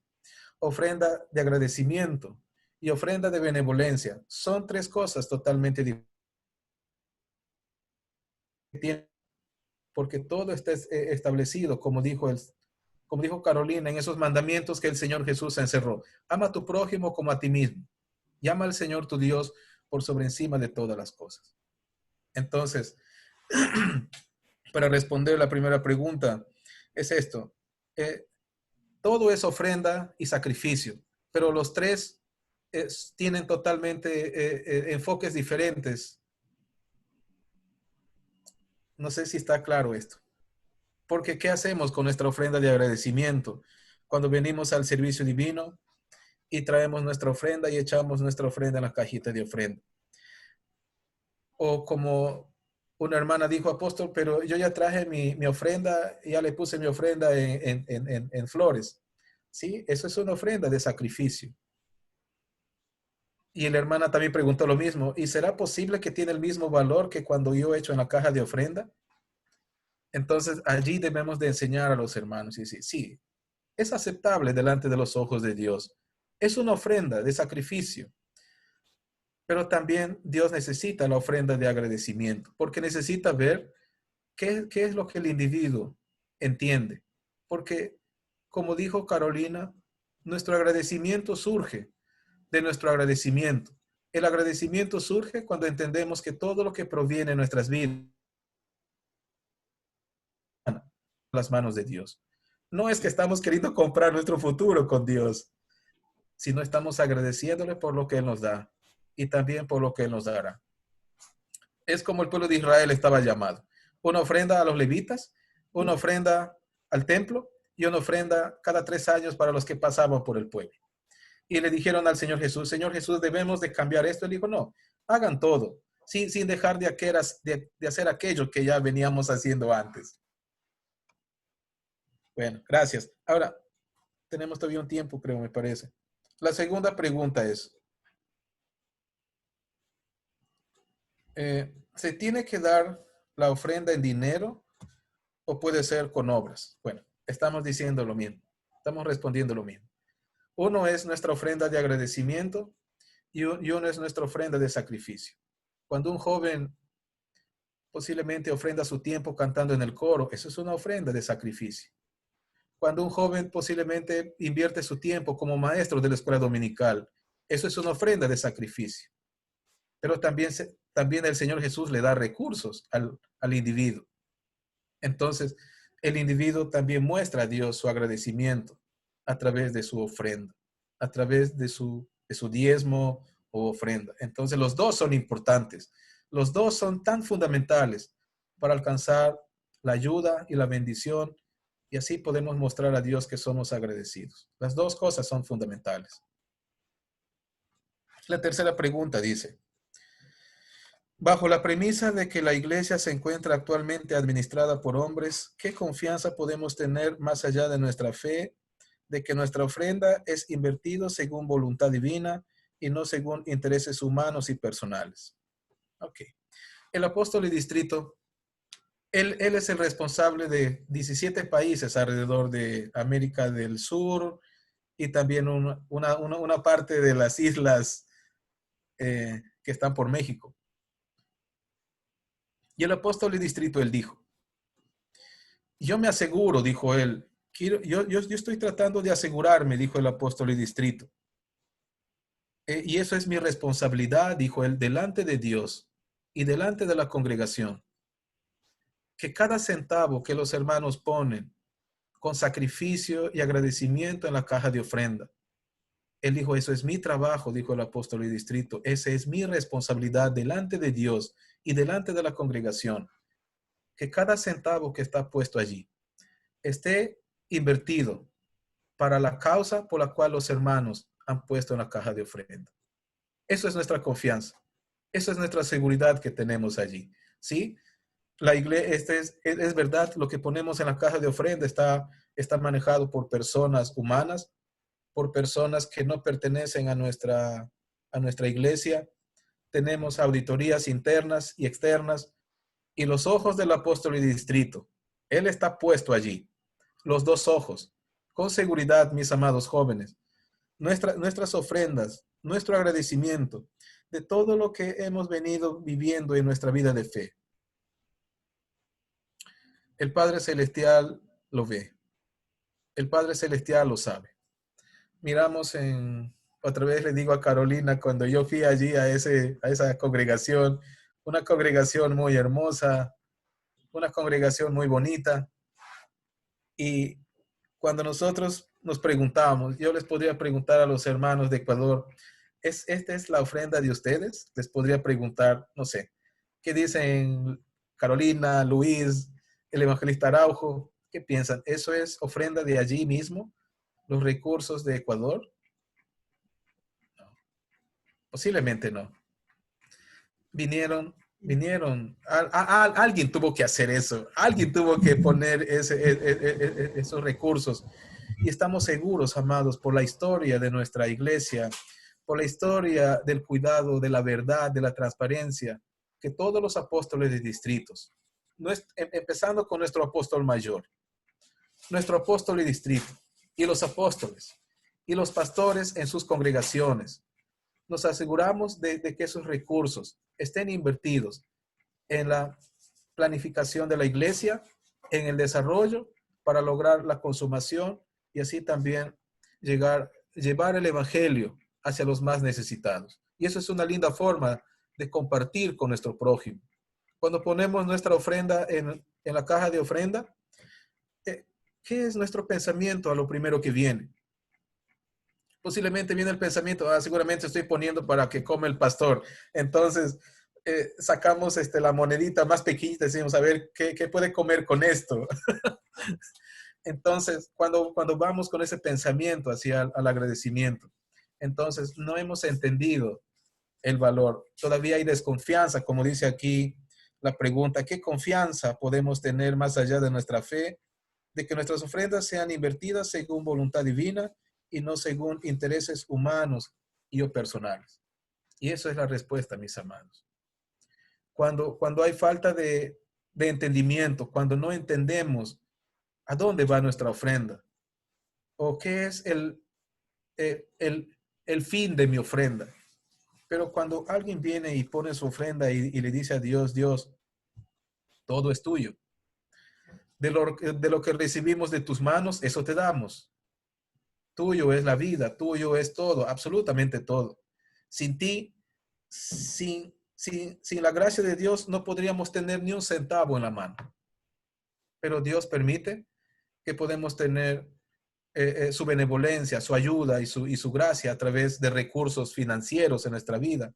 ofrenda de agradecimiento y ofrenda de benevolencia, son tres cosas totalmente diferentes. Porque todo está establecido, como dijo Carolina, en esos mandamientos que el Señor Jesús encerró. Ama a tu prójimo como a ti mismo. Y ama al Señor tu Dios por sobre encima de todas las cosas. Entonces, para responder la primera pregunta, es esto. Todo es ofrenda y sacrificio, pero los tres tienen totalmente enfoques diferentes. No sé si está claro esto. Porque ¿qué hacemos con nuestra ofrenda de agradecimiento? Cuando venimos al servicio divino y traemos nuestra ofrenda y echamos nuestra ofrenda en la cajita de ofrenda. O como Una hermana dijo, apóstol, pero yo ya traje mi ofrenda, ya le puse mi ofrenda en flores. ¿Sí? Eso es una ofrenda de sacrificio. Y la hermana también preguntó lo mismo, ¿y será posible que tiene el mismo valor que cuando yo echo en la caja de ofrenda? Entonces, allí debemos de enseñar a los hermanos y decir, sí, es aceptable delante de los ojos de Dios. Es una ofrenda de sacrificio. Pero también Dios necesita la ofrenda de agradecimiento, porque necesita ver qué es lo que el individuo entiende. Porque, como dijo Carolina, nuestro agradecimiento surge de nuestro agradecimiento. El agradecimiento surge cuando entendemos que todo lo que proviene de nuestras vidas las manos de Dios. No es que estamos queriendo comprar nuestro futuro con Dios, sino estamos agradeciéndole por lo que Él nos da y también por lo que Él nos dará. Es como el pueblo de Israel estaba llamado. Una ofrenda a los levitas, una ofrenda al templo y una ofrenda cada 3 años para los que pasaban por el pueblo. Y le dijeron al Señor Jesús, debemos de cambiar esto. Él dijo, no, hagan todo, sin dejar de hacer aquello que ya veníamos haciendo antes. Bueno, gracias. Ahora, tenemos todavía un tiempo, creo, me parece. La segunda pregunta es, ¿se tiene que dar la ofrenda en dinero o puede ser con obras? Bueno, estamos diciendo lo mismo. Estamos respondiendo lo mismo. Uno es nuestra ofrenda de agradecimiento y uno es nuestra ofrenda de sacrificio. Cuando un joven posiblemente ofrenda su tiempo cantando en el coro, eso es una ofrenda de sacrificio. Cuando un joven posiblemente invierte su tiempo como maestro de la escuela dominical, eso es una ofrenda de sacrificio. Pero también el Señor Jesús le da recursos al individuo. Entonces, el individuo también muestra a Dios su agradecimiento a través de su ofrenda, a través de su diezmo o ofrenda. Entonces, los dos son importantes. Los dos son tan fundamentales para alcanzar la ayuda y la bendición, y así podemos mostrar a Dios que somos agradecidos. Las dos cosas son fundamentales. La tercera pregunta dice, bajo la premisa de que la iglesia se encuentra actualmente administrada por hombres, ¿qué confianza podemos tener más allá de nuestra fe de que nuestra ofrenda es invertida según voluntad divina y no según intereses humanos y personales? Ok. El apóstol y distrito, él es el responsable de 17 países alrededor de América del Sur y también una parte de las islas que están por México. Y el apóstol y distrito, él dijo, yo me aseguro, dijo él, yo estoy tratando de asegurarme, dijo el apóstol y distrito. Y eso es mi responsabilidad, dijo él, delante de Dios y delante de la congregación. Que cada centavo que los hermanos ponen con sacrificio y agradecimiento en la caja de ofrenda. Él dijo, eso es mi trabajo, dijo el apóstol y distrito. Esa es mi responsabilidad delante de Dios y delante de la congregación. Que cada centavo que está puesto allí esté invertido para la causa por la cual los hermanos han puesto en la caja de ofrenda. Eso es nuestra confianza. Eso es nuestra seguridad que tenemos allí. ¿Sí? La iglesia, es verdad, lo que ponemos en la caja de ofrenda está manejado por personas humanas, por personas que no pertenecen a nuestra iglesia. Tenemos auditorías internas y externas y los ojos del apóstol y distrito. Él está puesto allí. Los dos ojos. Con seguridad, mis amados jóvenes. Nuestras ofrendas, nuestro agradecimiento de todo lo que hemos venido viviendo en nuestra vida de fe. El Padre Celestial lo ve. El Padre Celestial lo sabe. Miramos otra vez le digo a Carolina, cuando yo fui allí a esa congregación, una congregación muy hermosa, una congregación muy bonita. Y cuando nosotros nos preguntábamos, yo les podría preguntar a los hermanos de Ecuador, ¿esta es la ofrenda de ustedes? Les podría preguntar, no sé, ¿qué dicen Carolina, Luis, el evangelista Araujo? ¿Qué piensan? ¿Eso es ofrenda de allí mismo? ¿Los recursos de Ecuador? No. Posiblemente no. Vinieron Vinieron, alguien tuvo que hacer eso, alguien tuvo que poner esos recursos. Y estamos seguros, amados, por la historia de nuestra iglesia, por la historia del cuidado, de la verdad, de la transparencia, que todos los apóstoles de distritos, empezando con nuestro apóstol mayor, nuestro apóstol de distrito, y los apóstoles, y los pastores en sus congregaciones, nos aseguramos de que esos recursos estén invertidos en la planificación de la iglesia, en el desarrollo para lograr la consumación y así también llevar el evangelio hacia los más necesitados. Y eso es una linda forma de compartir con nuestro prójimo. Cuando ponemos nuestra ofrenda en la caja de ofrenda, ¿qué es nuestro pensamiento a lo primero que viene? Posiblemente viene el pensamiento, seguramente estoy poniendo para que come el pastor. Entonces, sacamos la monedita más pequeñita y decimos, a ver, ¿qué puede comer con esto? Entonces, cuando vamos con ese pensamiento hacia el agradecimiento, entonces no hemos entendido el valor. Todavía hay desconfianza, como dice aquí la pregunta, ¿qué confianza podemos tener más allá de nuestra fe de que nuestras ofrendas sean invertidas según voluntad divina y no según intereses humanos y o personales? Y eso es la respuesta, mis amados. Cuando hay falta de entendimiento, cuando no entendemos a dónde va nuestra ofrenda o qué es el fin de mi ofrenda. Pero cuando alguien viene y pone su ofrenda y le dice a Dios, Dios, todo es tuyo. De lo que recibimos de tus manos, eso te damos. Tuyo es la vida, tuyo es todo, absolutamente todo. Sin ti, sin la gracia de Dios, no podríamos tener ni un centavo en la mano. Pero Dios permite que podemos tener su benevolencia, su ayuda y su gracia a través de recursos financieros en nuestra vida.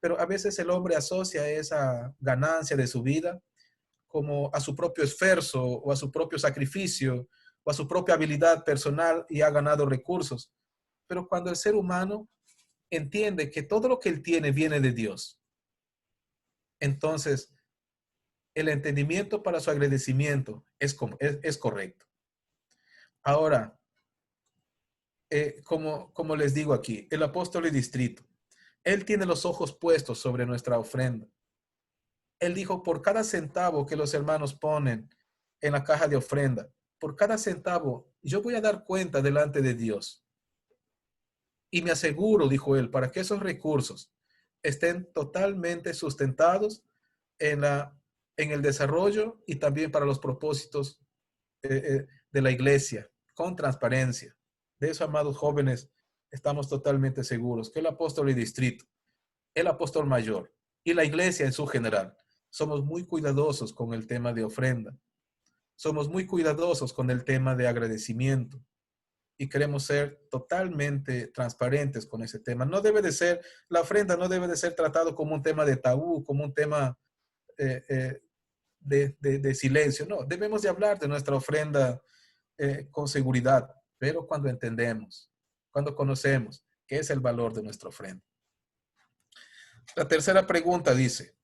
Pero a veces el hombre asocia esa ganancia de su vida como a su propio esfuerzo o a su propio sacrificio o a su propia habilidad personal y ha ganado recursos. Pero cuando el ser humano entiende que todo lo que él tiene viene de Dios, entonces el entendimiento para su agradecimiento es correcto. Ahora, como les digo aquí, el apóstol y distrito, él tiene los ojos puestos sobre nuestra ofrenda. Él dijo, por cada centavo que los hermanos ponen en la caja de ofrenda, por cada centavo, yo voy a dar cuenta delante de Dios. Y me aseguro, dijo él, para que esos recursos estén totalmente sustentados en el desarrollo y también para los propósitos de la iglesia, con transparencia. De eso, amados jóvenes, estamos totalmente seguros que el apóstol y distrito, el apóstol mayor y la iglesia en su general, somos muy cuidadosos con el tema de ofrenda. Somos muy cuidadosos con el tema de agradecimiento y queremos ser totalmente transparentes con ese tema. No debe de ser, la ofrenda no debe de ser tratado como un tema de tabú, como un tema de silencio. No, debemos de hablar de nuestra ofrenda con seguridad, pero cuando entendemos, cuando conocemos qué es el valor de nuestra ofrenda. La tercera pregunta dice,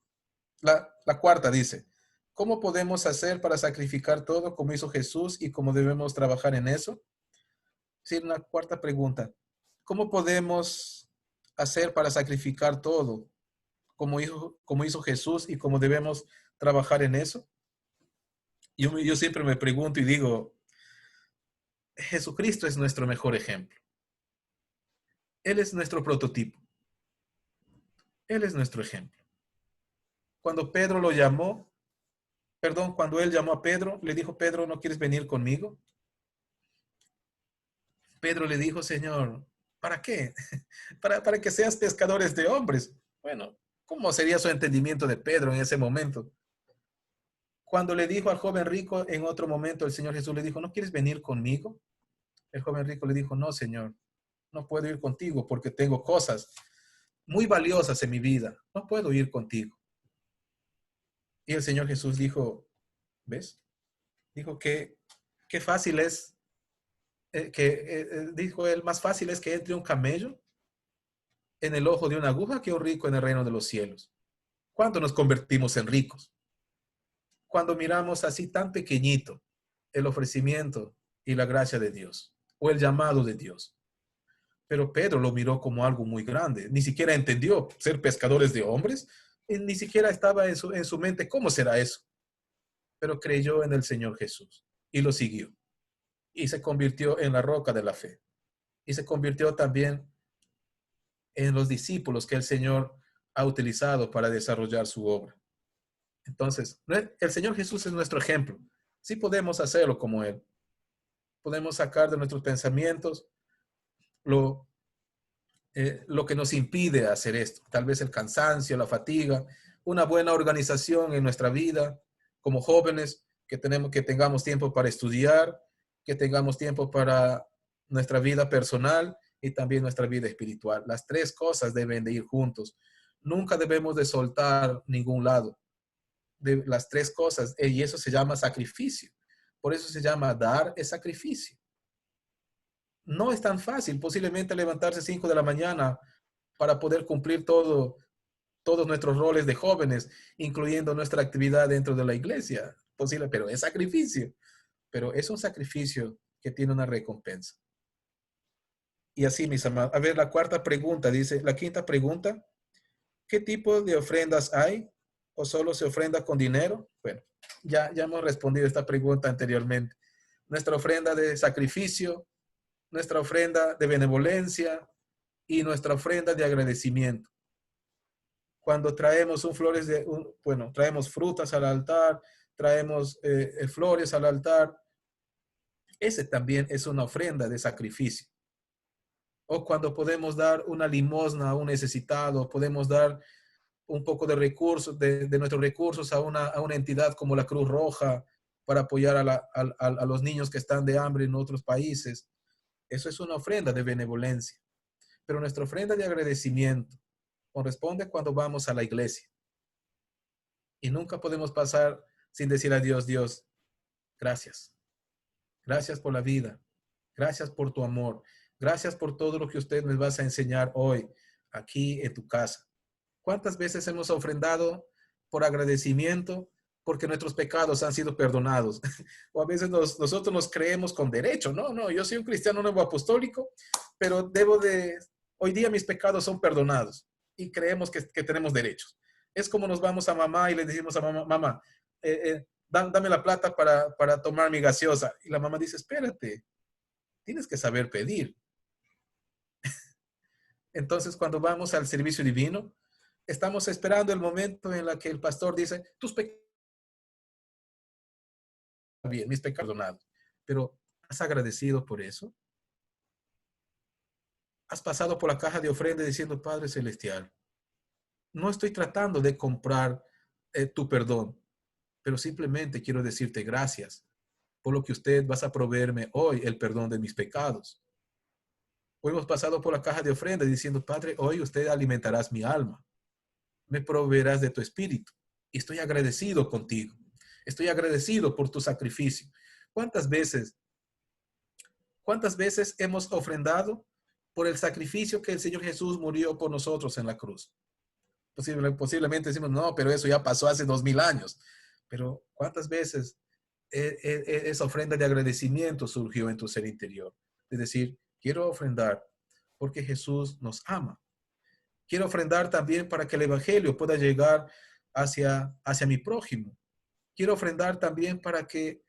la cuarta dice, ¿cómo podemos hacer para sacrificar todo como hizo Jesús y cómo debemos trabajar en eso? Sí, una cuarta pregunta, ¿cómo podemos hacer para sacrificar todo como hizo Jesús y cómo debemos trabajar en eso? Yo siempre me pregunto y digo, Jesucristo es nuestro mejor ejemplo. Él es nuestro prototipo. Él es nuestro ejemplo. Cuando él llamó a Pedro, le dijo, Pedro, ¿no quieres venir conmigo? Pedro le dijo, Señor, ¿para qué? Para que seas pescadores de hombres. Bueno, ¿cómo sería su entendimiento de Pedro en ese momento? Cuando le dijo al joven rico, en otro momento el Señor Jesús le dijo, ¿no quieres venir conmigo? El joven rico le dijo, no, Señor, no puedo ir contigo porque tengo cosas muy valiosas en mi vida. No puedo ir contigo. Y el Señor Jesús dijo, ¿ves? Dijo que qué fácil es, dijo él, más fácil es que entre un camello en el ojo de una aguja que un rico en el reino de los cielos. ¿Cuándo nos convertimos en ricos? Cuando miramos así tan pequeñito el ofrecimiento y la gracia de Dios o el llamado de Dios. Pero Pedro lo miró como algo muy grande. Ni siquiera entendió ser pescadores de hombres. Y ni siquiera estaba en su mente cómo será eso. Pero creyó en el Señor Jesús y lo siguió. Y se convirtió en la roca de la fe. Y se convirtió también en los discípulos que el Señor ha utilizado para desarrollar su obra. Entonces, el Señor Jesús es nuestro ejemplo. Sí podemos hacerlo como Él. Podemos sacar de nuestros pensamientos lo que nos impide hacer esto. Tal vez el cansancio, la fatiga, una buena organización en nuestra vida como jóvenes, que tengamos tiempo para estudiar, que tengamos tiempo para nuestra vida personal y también nuestra vida espiritual. Las tres cosas deben de ir juntos. Nunca debemos de soltar ningún lado de las tres cosas, y eso se llama sacrificio. Por eso se llama dar es sacrificio. No es tan fácil posiblemente levantarse 5 de la mañana para poder cumplir todos nuestros roles de jóvenes, incluyendo nuestra actividad dentro de la iglesia. Posible, pero es sacrificio. Pero es un sacrificio que tiene una recompensa. Y así, mis amados. A ver, la cuarta pregunta dice, la quinta pregunta, ¿qué tipo de ofrendas hay? ¿O solo se ofrenda con dinero? Bueno, ya hemos respondido esta pregunta anteriormente. Nuestra ofrenda de sacrificio, nuestra ofrenda de benevolencia y nuestra ofrenda de agradecimiento. Cuando traemos traemos frutas al altar, traemos flores al altar, ese también es una ofrenda de sacrificio. O cuando podemos dar una limosna a un necesitado, podemos dar un poco de recursos, de nuestros recursos a una entidad como la Cruz Roja para apoyar a los niños que están de hambre en otros países. Eso es una ofrenda de benevolencia. Pero nuestra ofrenda de agradecimiento corresponde cuando vamos a la iglesia. Y nunca podemos pasar sin decir a Dios, Dios, gracias. Gracias por la vida. Gracias por tu amor. Gracias por todo lo que usted me vas a enseñar hoy aquí en tu casa. ¿Cuántas veces hemos ofrendado por agradecimiento porque nuestros pecados han sido perdonados? O a veces nosotros nos creemos con derecho. No, yo soy un cristiano nuevo apostólico, pero hoy día mis pecados son perdonados y creemos que tenemos derechos. Es como nos vamos a mamá y le decimos a mamá, dame la plata para tomar mi gaseosa. Y la mamá dice, espérate, tienes que saber pedir. Entonces, cuando vamos al servicio divino, estamos esperando el momento en el que el pastor dice, tus pecados, bien, mis pecados perdonados. Pero, ¿has agradecido por eso? ¿Has pasado por la caja de ofrenda diciendo, Padre Celestial, no estoy tratando de comprar tu perdón, pero simplemente quiero decirte gracias por lo que usted vas a proveerme hoy, el perdón de mis pecados? Hoy hemos pasado por la caja de ofrenda diciendo, Padre, hoy usted alimentarás mi alma. Me proveerás de tu espíritu. Y estoy agradecido contigo. Estoy agradecido por tu sacrificio. ¿Cuántas veces hemos ofrendado por el sacrificio que el Señor Jesús murió por nosotros en la cruz? Posiblemente decimos, no, pero eso ya pasó hace 2000 años. Pero ¿cuántas veces esa ofrenda de agradecimiento surgió en tu ser interior? Es decir, quiero ofrendar porque Jesús nos ama. Quiero ofrendar también para que el evangelio pueda llegar hacia mi prójimo. Quiero ofrendar también para que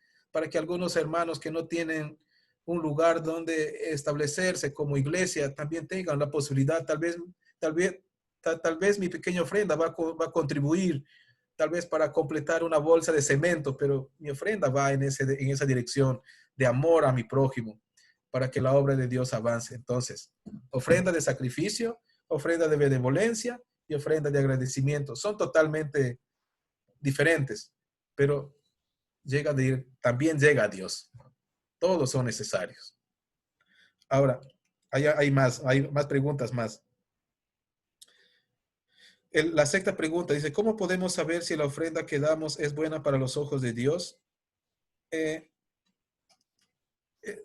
algunos hermanos que no tienen un lugar donde establecerse como iglesia también tengan la posibilidad. Tal vez mi pequeña ofrenda va a contribuir, tal vez para completar una bolsa de cemento, pero mi ofrenda va en esa dirección de amor a mi prójimo, para que la obra de Dios avance. Entonces, ofrenda de sacrificio, ofrenda de benevolencia y ofrenda de agradecimiento. Son totalmente diferentes, pero también llega a Dios. Todos son necesarios. Ahora, hay más preguntas más. La sexta pregunta dice, ¿cómo podemos saber si la ofrenda que damos es buena para los ojos de Dios?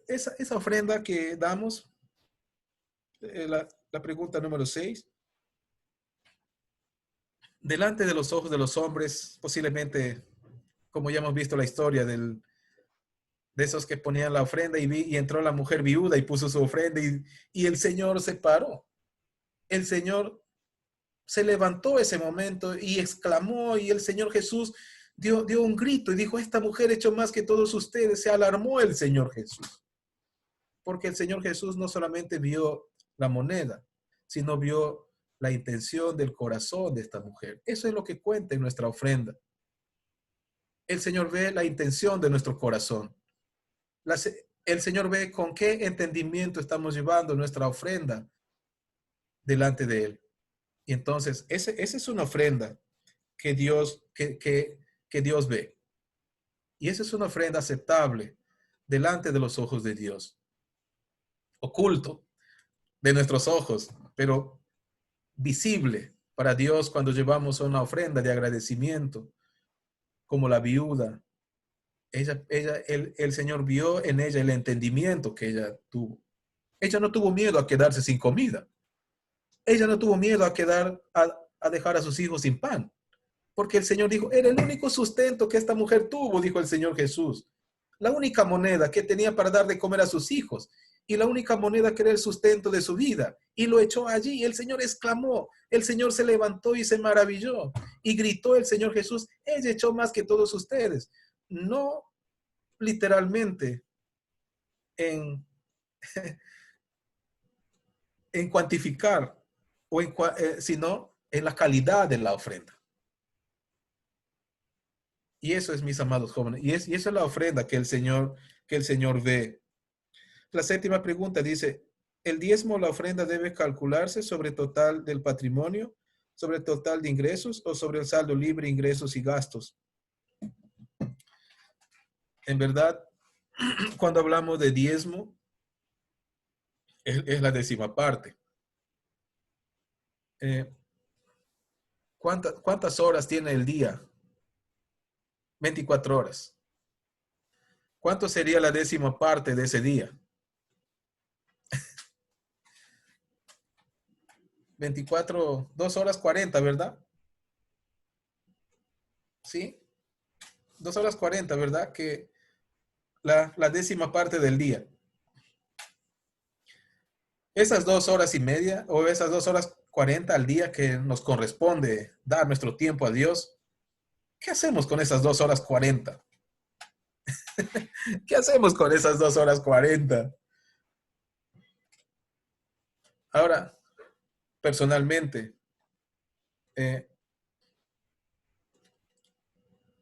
Esa ofrenda que damos, la pregunta número 6, delante de los ojos de los hombres, posiblemente, como ya hemos visto la historia de esos que ponían la ofrenda y entró la mujer viuda y puso su ofrenda y el Señor se paró. El Señor se levantó ese momento y exclamó, y el Señor Jesús dio un grito y dijo, esta mujer ha hecho más que todos ustedes. Se alarmó el Señor Jesús. Porque el Señor Jesús no solamente vio la moneda, sino vio la intención del corazón de esta mujer. Eso es lo que cuenta en nuestra ofrenda. El Señor ve la intención de nuestro corazón. El Señor ve con qué entendimiento estamos llevando nuestra ofrenda delante de Él. Y entonces, esa es una ofrenda que Dios ve. Y esa es una ofrenda aceptable delante de los ojos de Dios. Oculto de nuestros ojos, pero visible para Dios cuando llevamos una ofrenda de agradecimiento, como la viuda. El Señor vio en ella el entendimiento que ella tuvo. Ella no tuvo miedo a quedarse sin comida. Ella no tuvo miedo a dejar a sus hijos sin pan. Porque el Señor dijo, era el único sustento que esta mujer tuvo, dijo el Señor Jesús. La única moneda que tenía para dar de comer a sus hijos. Y la única moneda que era el sustento de su vida. Y lo echó allí. Y el Señor exclamó. El Señor se levantó y se maravilló. Y gritó el Señor Jesús, ella echó más que todos ustedes. No literalmente en cuantificar, sino en la calidad de la ofrenda. Y eso es, mis amados jóvenes. Y esa es la ofrenda que el Señor ve. La séptima pregunta dice, ¿el diezmo o la ofrenda debe calcularse sobre el total del patrimonio, sobre el total de ingresos o sobre el saldo libre, ingresos y gastos? En verdad, cuando hablamos de diezmo, es la décima parte. ¿Cuántas horas tiene el día? 24 horas. ¿Cuánto sería la décima parte de ese día? 24, 2 horas 40, ¿verdad? ¿Sí? 2 horas 40, ¿verdad? Que la décima parte del día. Esas 2 horas y media o esas 2 horas 40 al día que nos corresponde dar nuestro tiempo a Dios, ¿qué hacemos con esas 2 horas 40? ¿Qué hacemos con esas 2 horas 40? Ahora, personalmente,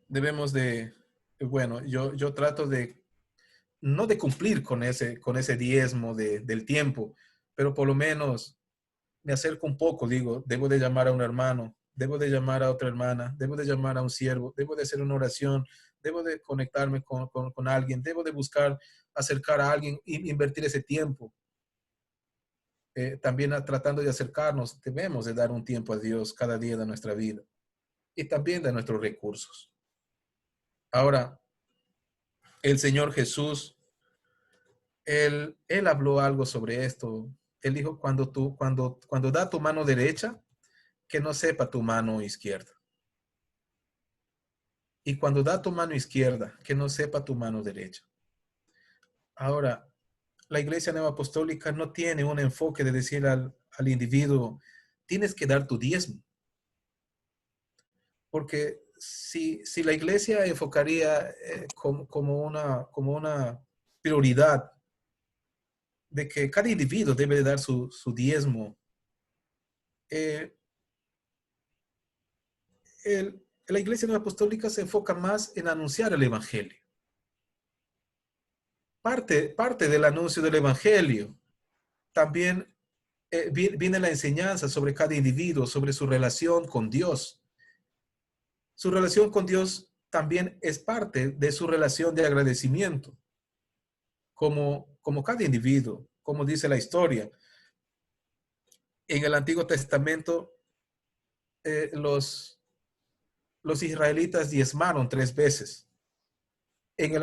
debemos de, bueno, yo trato de, no de cumplir con ese diezmo del tiempo, pero por lo menos me acerco un poco, digo, debo de llamar a un hermano, debo de llamar a otra hermana, debo de llamar a un siervo, debo de hacer una oración, debo de conectarme con alguien, debo de buscar acercar a alguien e invertir ese tiempo. También tratando de acercarnos, debemos de dar un tiempo a Dios cada día de nuestra vida y también de nuestros recursos. Ahora, el Señor Jesús, Él habló algo sobre esto. Él dijo, cuando da tu mano derecha, que no sepa tu mano izquierda. Y cuando da tu mano izquierda, que no sepa tu mano derecha. Ahora, la Iglesia Nueva Apostólica no tiene un enfoque de decir al individuo, tienes que dar tu diezmo. Porque si la Iglesia enfocaría como una prioridad de que cada individuo debe de dar su diezmo, la Iglesia Nueva Apostólica se enfoca más en anunciar el Evangelio. Parte del anuncio del Evangelio también viene la enseñanza sobre cada individuo, sobre su relación con Dios. Su relación con Dios también es parte de su relación de agradecimiento. Como cada individuo, como dice la historia. En el Antiguo Testamento, los israelitas diezmaron 3 veces. En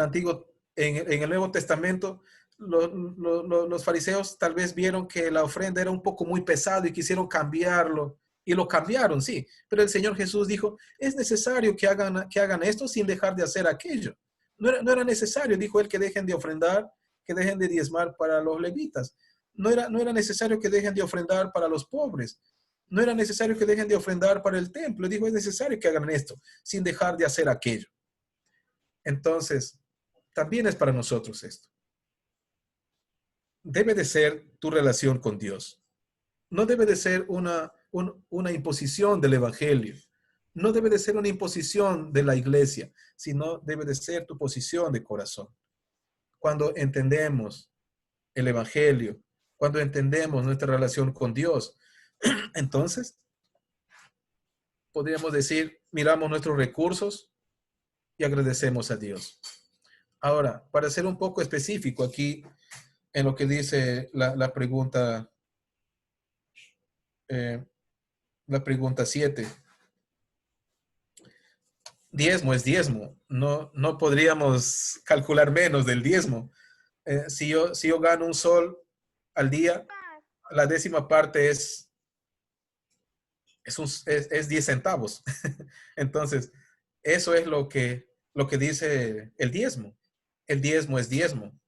el Nuevo Testamento, los fariseos tal vez vieron que la ofrenda era un poco muy pesado y quisieron cambiarlo Y lo cambiaron, sí. Pero el Señor Jesús dijo, es necesario que hagan esto sin dejar de hacer aquello. No era necesario, dijo él, que dejen de ofrendar, que dejen de diezmar para los levitas. No era necesario que dejen de ofrendar para los pobres. No era necesario que dejen de ofrendar para el templo. Dijo, es necesario que hagan esto sin dejar de hacer aquello. Entonces, también es para nosotros esto. Debe de ser tu relación con Dios. No debe de ser una imposición del evangelio. No debe de ser una imposición de la iglesia, sino debe de ser tu posición de corazón. Cuando entendemos el evangelio, cuando entendemos nuestra relación con Dios, entonces podríamos decir, miramos nuestros recursos y agradecemos a Dios. Ahora, para ser un poco específico aquí en lo que dice la pregunta 7. Diezmo es diezmo. No podríamos calcular menos del diezmo. Si yo gano un sol al día, la 10ª parte es 10 centavos. Entonces, eso es lo que dice el diezmo. El diezmo es diezmo.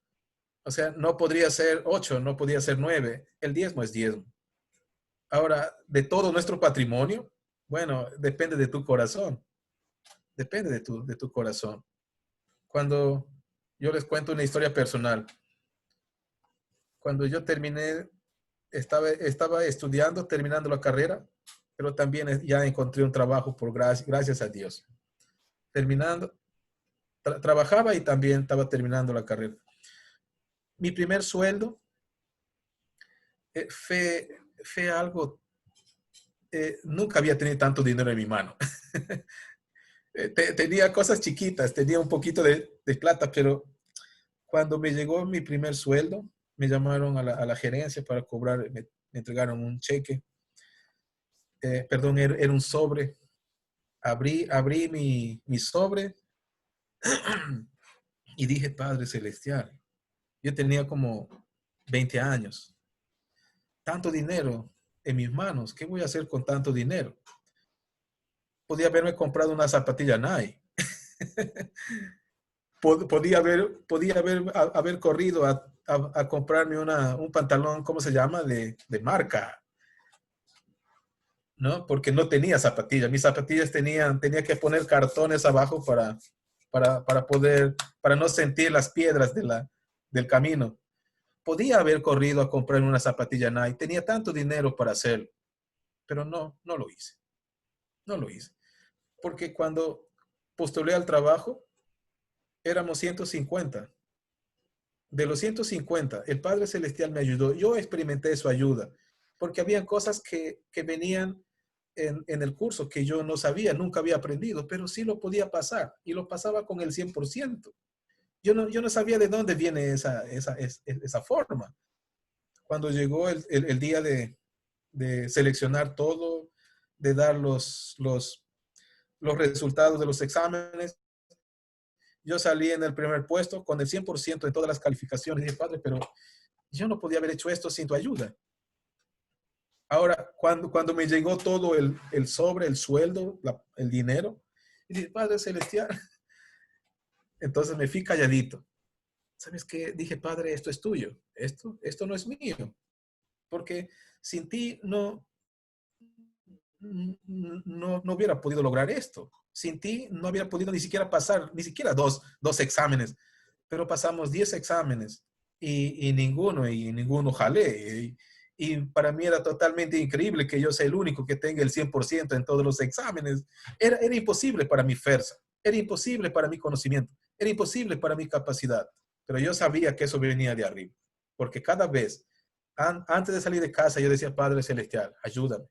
O sea, no podría ser 8, no podría ser 9. El diezmo es diezmo. Ahora, de todo nuestro patrimonio, bueno, depende de tu corazón. Depende de tu corazón. Cuando yo les cuento una historia personal. Cuando yo terminé, estaba estudiando, terminando la carrera, pero también ya encontré un trabajo por gracias a Dios. Terminando, trabajaba y también estaba terminando la carrera. Mi primer sueldo fue algo, nunca había tenido tanto dinero en mi mano. Tenía cosas chiquitas, tenía un poquito de plata, pero cuando me llegó mi primer sueldo, me llamaron a la gerencia para cobrar, me entregaron un cheque, perdón, era un sobre. Abrí mi sobre y dije, Padre Celestial, yo tenía como 20 años, tanto dinero en mis manos, ¿qué voy a hacer con tanto dinero? Podía haberme comprado una zapatilla Nike. Podía haber corrido a comprarme un pantalón, ¿cómo se llama? De marca, ¿no? Porque no tenía zapatillas. Mis zapatillas tenía que poner cartones abajo para no sentir las piedras del camino. Podía haber corrido a comprarme una zapatilla Nike. Tenía tanto dinero para hacerlo, pero no lo hice. No lo hice. Porque cuando postulé al trabajo, éramos 150. De los 150, el Padre Celestial me ayudó. Yo experimenté su ayuda, porque habían cosas que venían en el curso que yo no sabía, nunca había aprendido, pero sí lo podía pasar, y lo pasaba con el 100%. Yo no sabía de dónde viene esa forma. Cuando llegó el día de seleccionar todo, de dar los resultados de los exámenes, yo salí en el primer puesto con el 100% de todas las calificaciones. Y dije, Padre, pero yo no podía haber hecho esto sin tu ayuda. Ahora, cuando me llegó todo el sobre, el sueldo, el dinero, y dije, Padre Celestial, entonces me fui calladito. ¿Sabes qué? Dije, Padre, esto es tuyo. Esto no es mío. Porque sin ti no hubiera podido lograr esto. Sin ti no hubiera podido ni siquiera pasar, ni siquiera dos exámenes. Pero pasamos 10 exámenes y ninguno jalé. Y para mí era totalmente increíble que yo sea el único que tenga el 100% en todos los exámenes. Era imposible para mi fuerza. Era imposible para mi conocimiento. Era imposible para mi capacidad. Pero yo sabía que eso venía de arriba. Porque cada vez, antes de salir de casa, yo decía, Padre Celestial, ayúdame.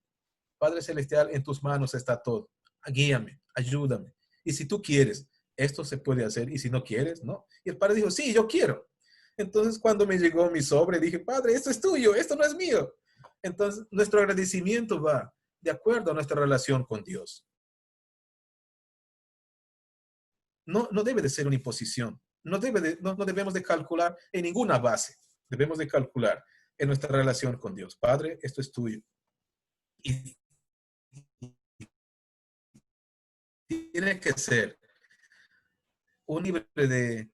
Padre Celestial, en tus manos está todo. Guíame, ayúdame. Y si tú quieres, esto se puede hacer. Y si no quieres, no. Y el Padre dijo, sí, yo quiero. Entonces, cuando me llegó mi sobre, dije, Padre, esto es tuyo, esto no es mío. Entonces, nuestro agradecimiento va de acuerdo a nuestra relación con Dios. No debe de ser una imposición. No debemos de calcular en ninguna base. Debemos de calcular en nuestra relación con Dios. Padre, esto es tuyo. Y tiene que ser un nivel de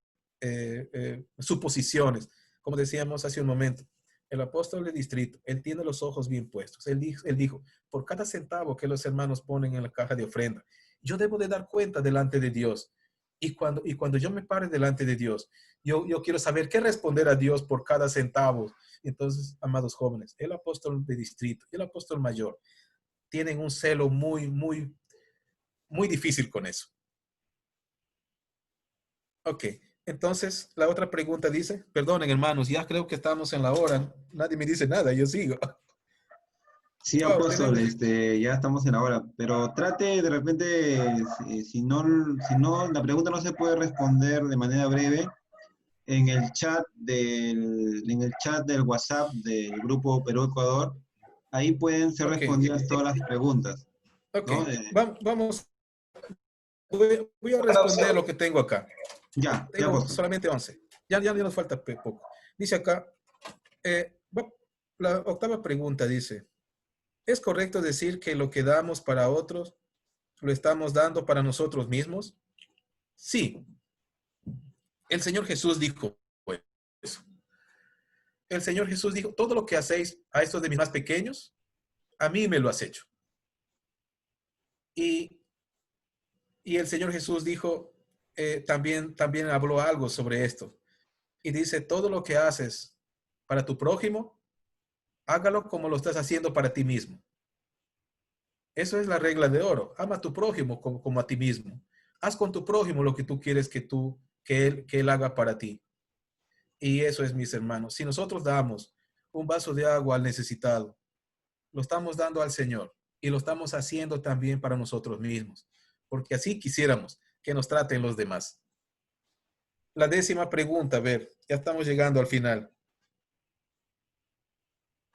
suposiciones. Como decíamos hace un momento, el apóstol de distrito, él tiene los ojos bien puestos. Él dijo, por cada centavo que los hermanos ponen en la caja de ofrenda, yo debo de dar cuenta delante de Dios. Y cuando yo me pare delante de Dios, yo quiero saber qué responder a Dios por cada centavo. Entonces, amados jóvenes, el apóstol de distrito y el apóstol mayor tienen un celo muy, muy, muy difícil con eso. Ok, entonces la otra pregunta dice, perdonen hermanos, ya creo que estamos en la hora, nadie me dice nada, yo sigo. Sí, Wow, apóstol, tenemos, ya estamos en la hora, pero trate de repente, si no, la pregunta no se puede responder de manera breve, en el chat del WhatsApp del grupo Perú-Ecuador, ahí pueden ser ok, respondidas todas las preguntas, ok, ¿no? vamos, voy a responder lo que tengo acá. Ya, Tengo apóstol. solamente 11, ya nos falta poco. Dice acá, la octava pregunta dice, ¿es correcto decir que lo que damos para otros lo estamos dando para nosotros mismos? Sí, el Señor Jesús dijo eso. El Señor Jesús dijo, todo lo que hacéis a estos de mis más pequeños, a mí me lo has hecho. Y, y el Señor Jesús dijo, también habló algo sobre esto. Y dice, todo lo que haces para tu prójimo, hágalo como lo estás haciendo para ti mismo. Eso es la regla de oro. Ama a tu prójimo como a ti mismo. Haz con tu prójimo lo que tú quieres que él haga para ti. Y eso es, mis hermanos. Si nosotros damos un vaso de agua al necesitado, lo estamos dando al Señor y lo estamos haciendo también para nosotros mismos, porque así quisiéramos que nos traten los demás. La 10ª pregunta, a ver, ya estamos llegando al final.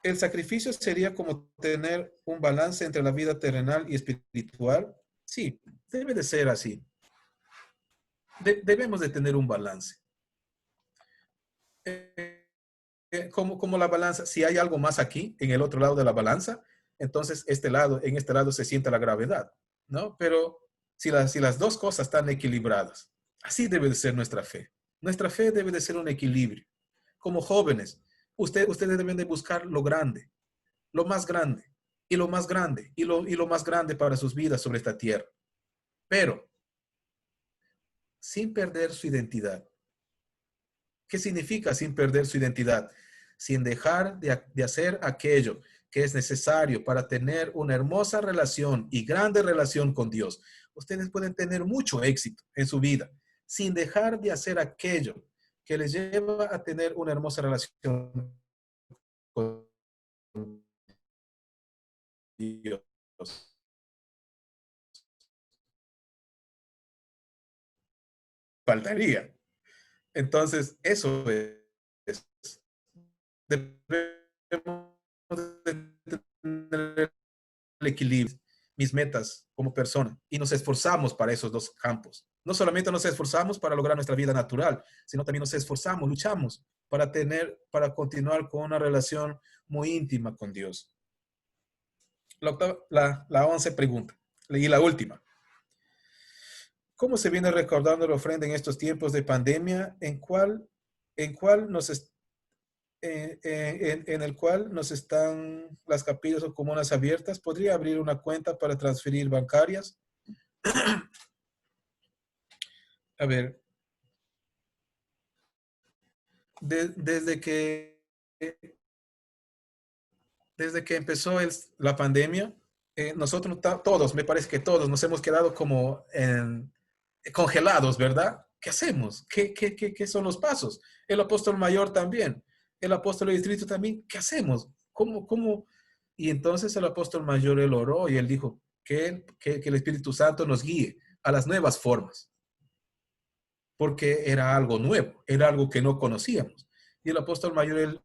¿El sacrificio sería como tener un balance entre la vida terrenal y espiritual? Sí, debe de ser así. Debemos de tener un balance. Como la balanza, si hay algo más aquí, en el otro lado de la balanza, entonces en este lado se siente la gravedad, ¿no? Pero si las dos cosas están equilibradas, así debe de ser nuestra fe. Nuestra fe debe de ser un equilibrio. Como jóvenes, ustedes deben de buscar lo grande, lo más grande, y lo más grande, y lo más grande para sus vidas sobre esta tierra. Pero, sin perder su identidad. ¿Qué significa sin perder su identidad? Sin dejar de hacer aquello que es necesario para tener una hermosa relación y grande relación con Dios. Ustedes pueden tener mucho éxito en su vida sin dejar de hacer aquello que les lleva a tener una hermosa relación con Dios. Faltaría. Entonces, eso es. Debemos de tener el equilibrio, mis metas como persona, y nos esforzamos para esos dos campos. No solamente nos esforzamos para lograr nuestra vida natural, sino también nos esforzamos, luchamos para continuar con una relación muy íntima con Dios. La 11 pregunta, y la última. ¿Cómo se viene recordando la ofrenda en estos tiempos de pandemia? ¿En el cual nos están las capillas o comunas abiertas? ¿Podría abrir una cuenta para transferir bancarias? A ver, desde que empezó la pandemia, nosotros todos, me parece que todos nos hemos quedado como congelados, ¿verdad? ¿Qué hacemos? ¿Qué son los pasos? El apóstol mayor también, el apóstol de distrito también, ¿qué hacemos? ¿Cómo? Y entonces el apóstol mayor, él oró y él dijo que el Espíritu Santo nos guíe a las nuevas formas, porque era algo nuevo, era algo que no conocíamos. Y el apóstol mayor,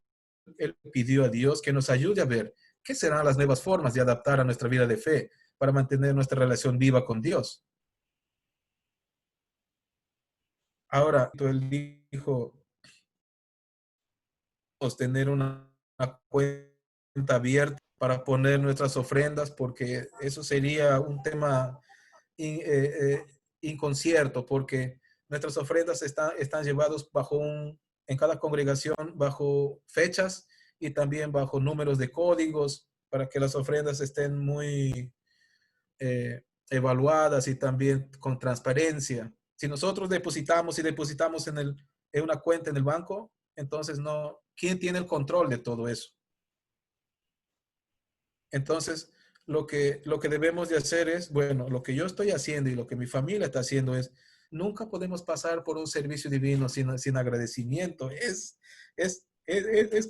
él pidió a Dios que nos ayude a ver qué serán las nuevas formas de adaptar a nuestra vida de fe para mantener nuestra relación viva con Dios. Ahora, él dijo, tener una cuenta abierta para poner nuestras ofrendas, porque eso sería un tema inconscierto, porque nuestras ofrendas están llevadas en cada congregación bajo fechas y también bajo números de códigos para que las ofrendas estén muy evaluadas y también con transparencia. Si nosotros depositamos en una cuenta en el banco, entonces no, ¿quién tiene el control de todo eso? Entonces, lo que debemos de hacer es, bueno, lo que yo estoy haciendo y lo que mi familia está haciendo es, nunca podemos pasar por un servicio divino sin agradecimiento. Es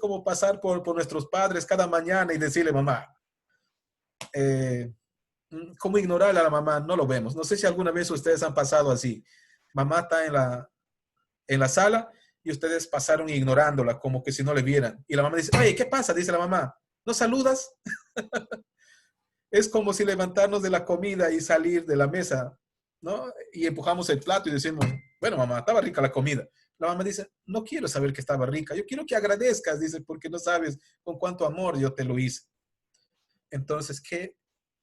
como pasar por nuestros padres cada mañana y decirle, mamá, ¿cómo ignorar a la mamá? No lo vemos. No sé si alguna vez ustedes han pasado así. Mamá está en la sala y ustedes pasaron ignorándola como que si no le vieran. Y la mamá dice, oye, ¿qué pasa? Dice la mamá, ¿no saludas? Es como si levantarnos de la comida y salir de la mesa, ¿no? Y empujamos el plato y decimos, bueno, mamá, estaba rica la comida. La mamá dice, no quiero saber que estaba rica, yo quiero que agradezcas, dice, porque no sabes con cuánto amor yo te lo hice. Entonces,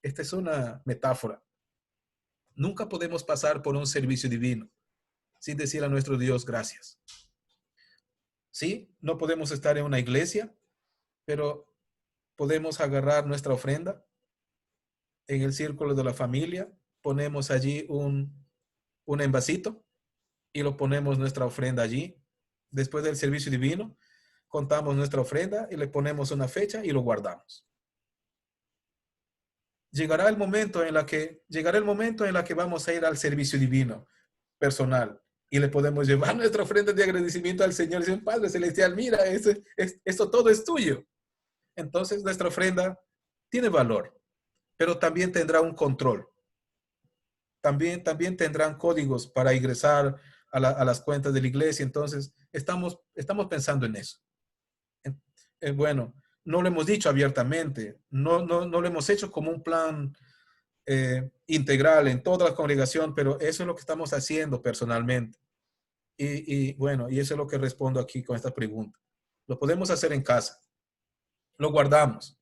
esta es una metáfora. Nunca podemos pasar por un servicio divino sin decir a nuestro Dios gracias. ¿Sí? No podemos estar en una iglesia, pero podemos agarrar nuestra ofrenda en el círculo de la familia, ponemos allí un envasito y lo ponemos nuestra ofrenda allí. Después del servicio divino, contamos nuestra ofrenda y le ponemos una fecha y lo guardamos. Llegará el momento en la que vamos a ir al servicio divino personal y le podemos llevar nuestra ofrenda de agradecimiento al Señor y decir, Padre Celestial, mira, esto todo es tuyo. Entonces nuestra ofrenda tiene valor, pero también tendrá un control. También tendrán códigos para ingresar a las cuentas de la iglesia. Entonces, estamos pensando en eso. Bueno, no lo hemos dicho abiertamente, no lo hemos hecho como un plan integral en toda la congregación, pero eso es lo que estamos haciendo personalmente. Bueno, y eso es lo que respondo aquí con esta pregunta. Lo podemos hacer en casa, lo guardamos,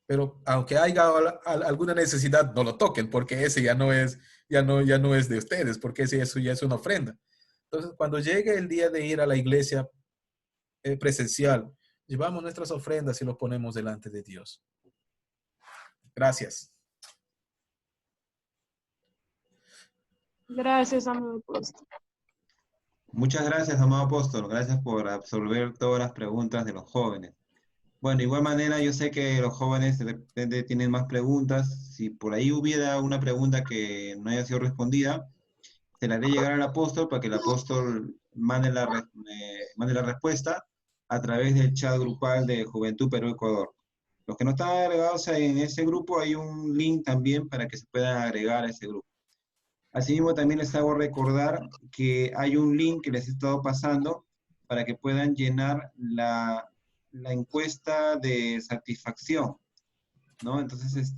pero aunque haya alguna necesidad, no lo toquen, porque ese ya no es de ustedes, porque ese ya es una ofrenda. Entonces, cuando llegue el día de ir a la iglesia presencial, llevamos nuestras ofrendas y los ponemos delante de Dios. Gracias. Gracias, amado apóstol. Muchas gracias, amado apóstol. Gracias por absolver todas las preguntas de los jóvenes. Bueno, de igual manera, yo sé que los jóvenes de repente tienen más preguntas. Si por ahí hubiera una pregunta que no haya sido respondida, se la haré llegar al apóstol para que el apóstol mande la respuesta a través del chat grupal de Juventud Perú-Ecuador. Los que no están agregados en ese grupo, hay un link también para que se puedan agregar a ese grupo. Asimismo, también les hago recordar que hay un link que les he estado pasando para que puedan llenar la encuesta de satisfacción, ¿no? Entonces,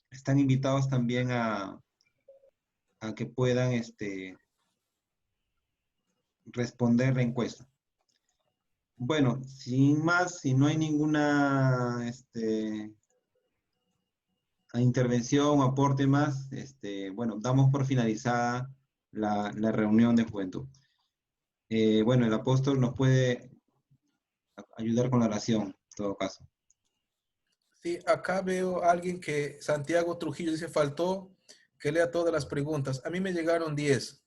están invitados también a que puedan responder la encuesta. Bueno, sin más, si no hay ninguna intervención o aporte más, bueno, damos por finalizada la reunión de juventud. Bueno, el apóstol nos puede ayudar con la oración, en todo caso. Sí, acá veo a alguien que Santiago Trujillo dice, faltó que lea todas las preguntas. A mí me llegaron 10.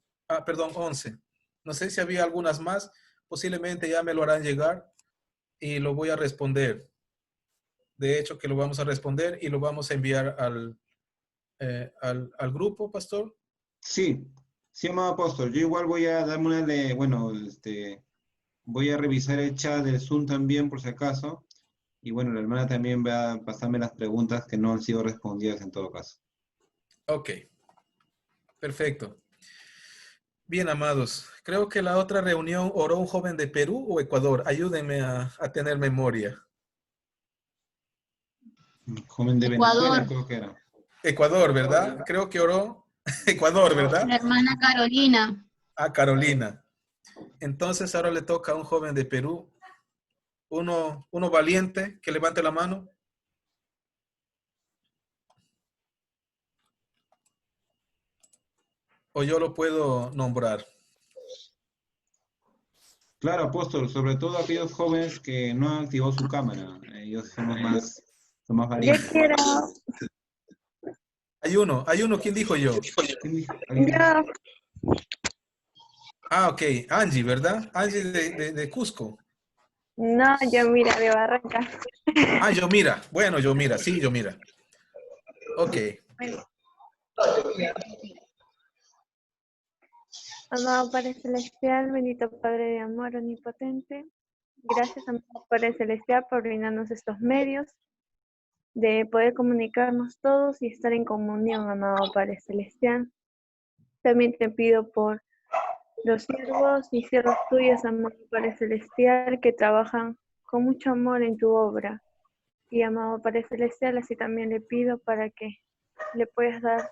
Perdón, 11. No sé si había algunas más. Posiblemente ya me lo harán llegar y lo voy a responder. De hecho, que lo vamos a responder y lo vamos a enviar al grupo, pastor. Sí, sí, amado apóstol. Yo igual voy a darme una de, bueno, voy a revisar el chat del Zoom también, por si acaso. Y bueno, la hermana también va a pasarme las preguntas que no han sido respondidas en todo caso. Ok. Perfecto. Bien, amados. Creo que la otra reunión oró un joven de Perú o Ecuador. Ayúdenme a tener memoria. Joven de Venezuela, creo que era. Ecuador, ¿verdad? Creo que oró Ecuador, ¿verdad? La hermana Carolina. Carolina. Entonces ahora le toca a un joven de Perú. Uno valiente, que levante la mano. o yo lo puedo nombrar. Claro, apóstol, sobre todo aquellos jóvenes que no han activado su cámara. Ellos son más Yo valientes. quiero, Hay uno, ¿quién dijo yo? ¿Quién dijo? ¿Alguien dijo? yo, Ah, ok, Angie, ¿verdad? Angie de Cusco. no, yo mira, de Barranca. Ah, Yomira. Bueno, Yomira, sí, Yomira. Ok. Amado Padre Celestial, bendito Padre de amor omnipotente, gracias, amado Padre Celestial, por brindarnos estos medios de poder comunicarnos todos y estar en comunión, amado Padre Celestial. También te pido por los siervos y siervas tuyos, amado Padre Celestial, que trabajan con mucho amor en tu obra. Y amado Padre Celestial, así también le pido para que le puedas dar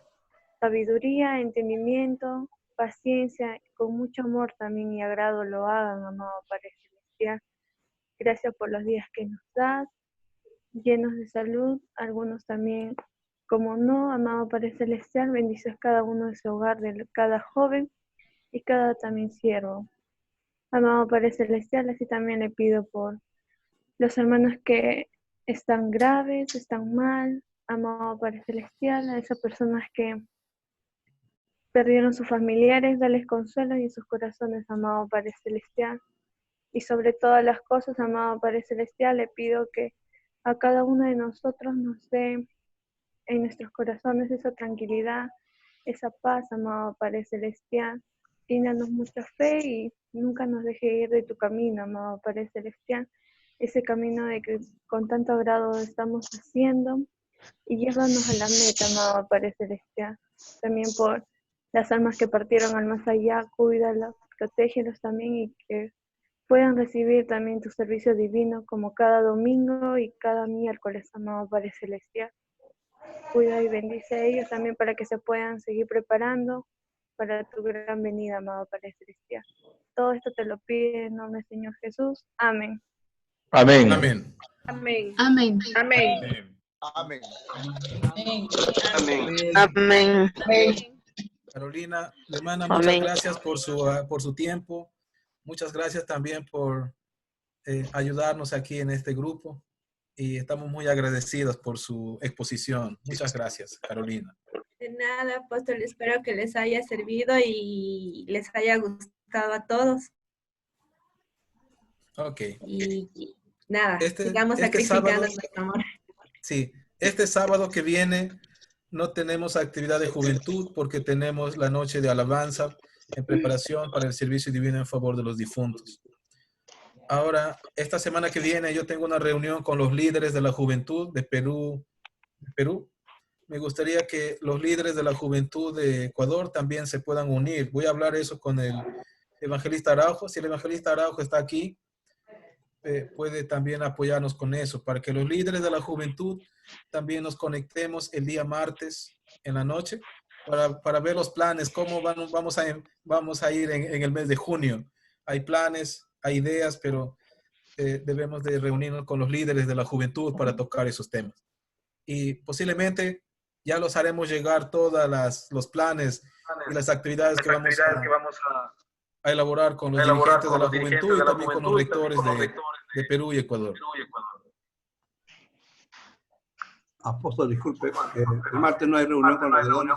sabiduría, entendimiento, paciencia, con mucho amor también y agrado lo hagan, amado Padre Celestial. Gracias por los días que nos das, llenos de salud, algunos también, como no, amado Padre Celestial, bendices cada uno de su hogar, de cada joven y cada también siervo. Amado Padre Celestial, así también le pido por los hermanos que están graves, están mal, amado Padre Celestial, a esas personas que perdieron sus familiares, dales consuelo y en sus corazones, amado Padre Celestial. Y sobre todas las cosas, amado Padre Celestial, le pido que a cada uno de nosotros nos dé en nuestros corazones esa tranquilidad, esa paz, amado Padre Celestial. Llénanos mucha fe y nunca nos deje ir de tu camino, amado Padre Celestial. Ese camino de que con tanto agrado estamos haciendo y llévanos a la meta, amado Padre Celestial. También por las almas que partieron al más allá, cuídalas, protégelos también y que puedan recibir también tu servicio divino como cada domingo y cada miércoles, amado Padre Celestial. Cuida y bendice a ellos también para que se puedan seguir preparando para tu gran venida, amado Padre Celestial. Todo esto te lo pido en nombre del Señor Jesús. Amén. Amén. Amén. Amén. Amén. Amén. Amén. Amén. Carolina, hermana, muchas gracias por su tiempo. Muchas gracias también por ayudarnos aquí en este grupo. Y estamos muy agradecidos por su exposición. Muchas gracias, Carolina. De nada, apóstol, espero que les haya servido y les haya gustado a todos. Ok. Y nada, Este sigamos sacrificando sábado, nuestro amor. sí, este sábado que viene no tenemos actividad de juventud porque tenemos la noche de alabanza en preparación para el servicio divino en favor de los difuntos. Ahora, esta semana que viene yo tengo una reunión con los líderes de la juventud de Perú. Me gustaría que los líderes de la juventud de Ecuador también se puedan unir. Voy a hablar eso con el evangelista Araujo. Si el evangelista Araujo está aquí, puede también apoyarnos con eso, para que los líderes de la juventud también nos conectemos el día martes en la noche para ver los planes, cómo vamos a ir en el mes de junio. Hay planes, hay ideas, pero debemos de reunirnos con los líderes de la juventud para tocar esos temas. Y posiblemente ya los haremos llegar todos los planes y las actividades que vamos a elaborar con los dirigentes de la juventud y también con los rectores de Perú y Ecuador. Apóstol, disculpe, el martes no hay reunión con los dones.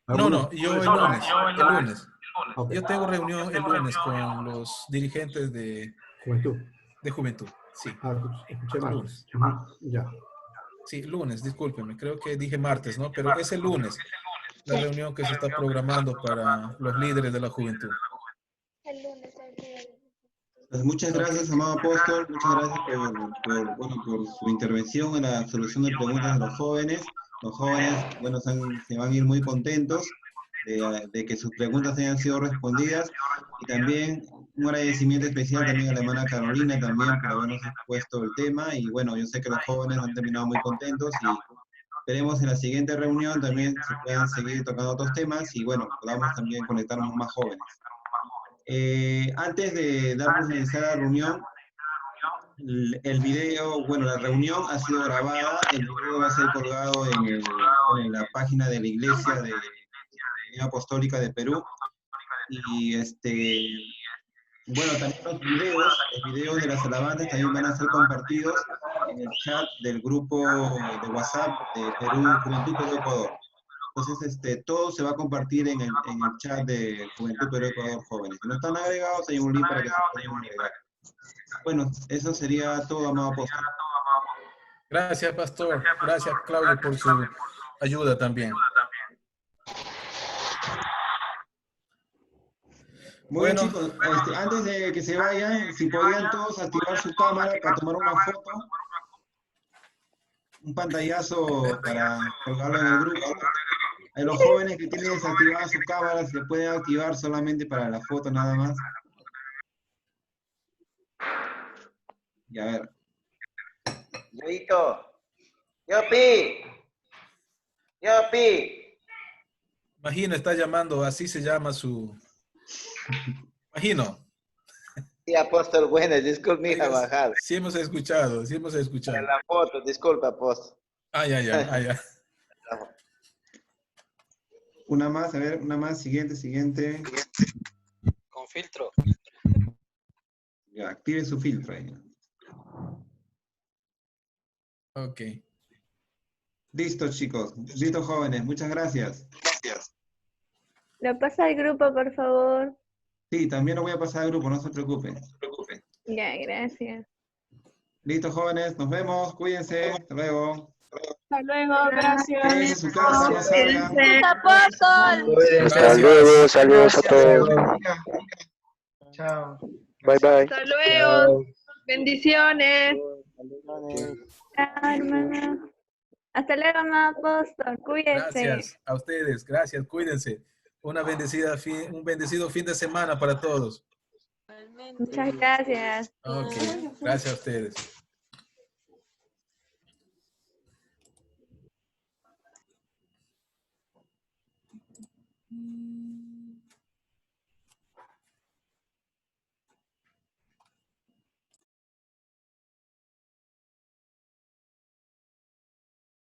No, yo el lunes. Okay. Yo tengo reunión el lunes con los dirigentes de juventud. Sí. Escuché martes. Ya. Sí, lunes, discúlpeme. Creo que dije martes, ¿no? Pero es el lunes la reunión que se está programando para los líderes de la juventud. Pues muchas gracias, amado apóstol. Muchas gracias por su intervención en la solución de preguntas de los jóvenes. Los jóvenes, bueno, se van a ir muy contentos de que sus preguntas hayan sido respondidas. Y también un agradecimiento especial también a la hermana Carolina también por habernos expuesto el tema. Y bueno, yo sé que los jóvenes han terminado muy contentos y esperemos en la siguiente reunión también se puedan seguir tocando otros temas y bueno, podamos también conectarnos más jóvenes. Antes de dar por finalizar la reunión, el video, bueno, la reunión ha sido grabada, el video va a ser colgado en la página de la iglesia Unión Apostólica de Perú. Y bueno, también los videos de las alabanzas también van a ser compartidos en el chat del grupo de WhatsApp de Perú, Juventud Perú Ecuador. Entonces, todo se va a compartir en el chat de Juventud Perú Ecuador Jóvenes. Si no están agregados, hay un link para que se puedan agregar. Bueno, eso sería todo, amado apóstol. Gracias, pastor. Gracias, Claudio, por su ayuda también. Bueno, chicos, antes de que se vayan, si podrían todos activar su cámara para tomar una foto, un pantallazo para colgarlo en el grupo. A los jóvenes que tienen desactivada su cámara, se pueden activar solamente para la foto nada más. Y a ver. Yoito. Yopi. Yopi. Imagino, está llamando, así se llama su... Imagino. Sí, apóstol, buenas, disculpe mi bajada. Sí hemos escuchado, sí hemos escuchado. Para la foto, disculpa, apóstol. Ya. Una más, a ver, una más, siguiente. Con filtro. Ya, activen su filtro ahí. Ok. Listo, chicos. Listo, jóvenes. Muchas gracias. ¿Lo pasa al grupo, por favor? Sí, también lo voy a pasar al grupo, no se preocupen. Ya, gracias. Listo, jóvenes. Nos vemos. Cuídense. Hasta luego. Hasta luego, gracias. Quédense en su casa, no salgan. Apóstol. Saludos a todos. Chao. Bye, bye. Hasta luego. Bendiciones. Chao, hermana. Hasta luego, amado apóstol. Cuídense. Gracias a ustedes, gracias, cuídense. Un bendecido fin de semana para todos. Muchas gracias. Ok, gracias a ustedes.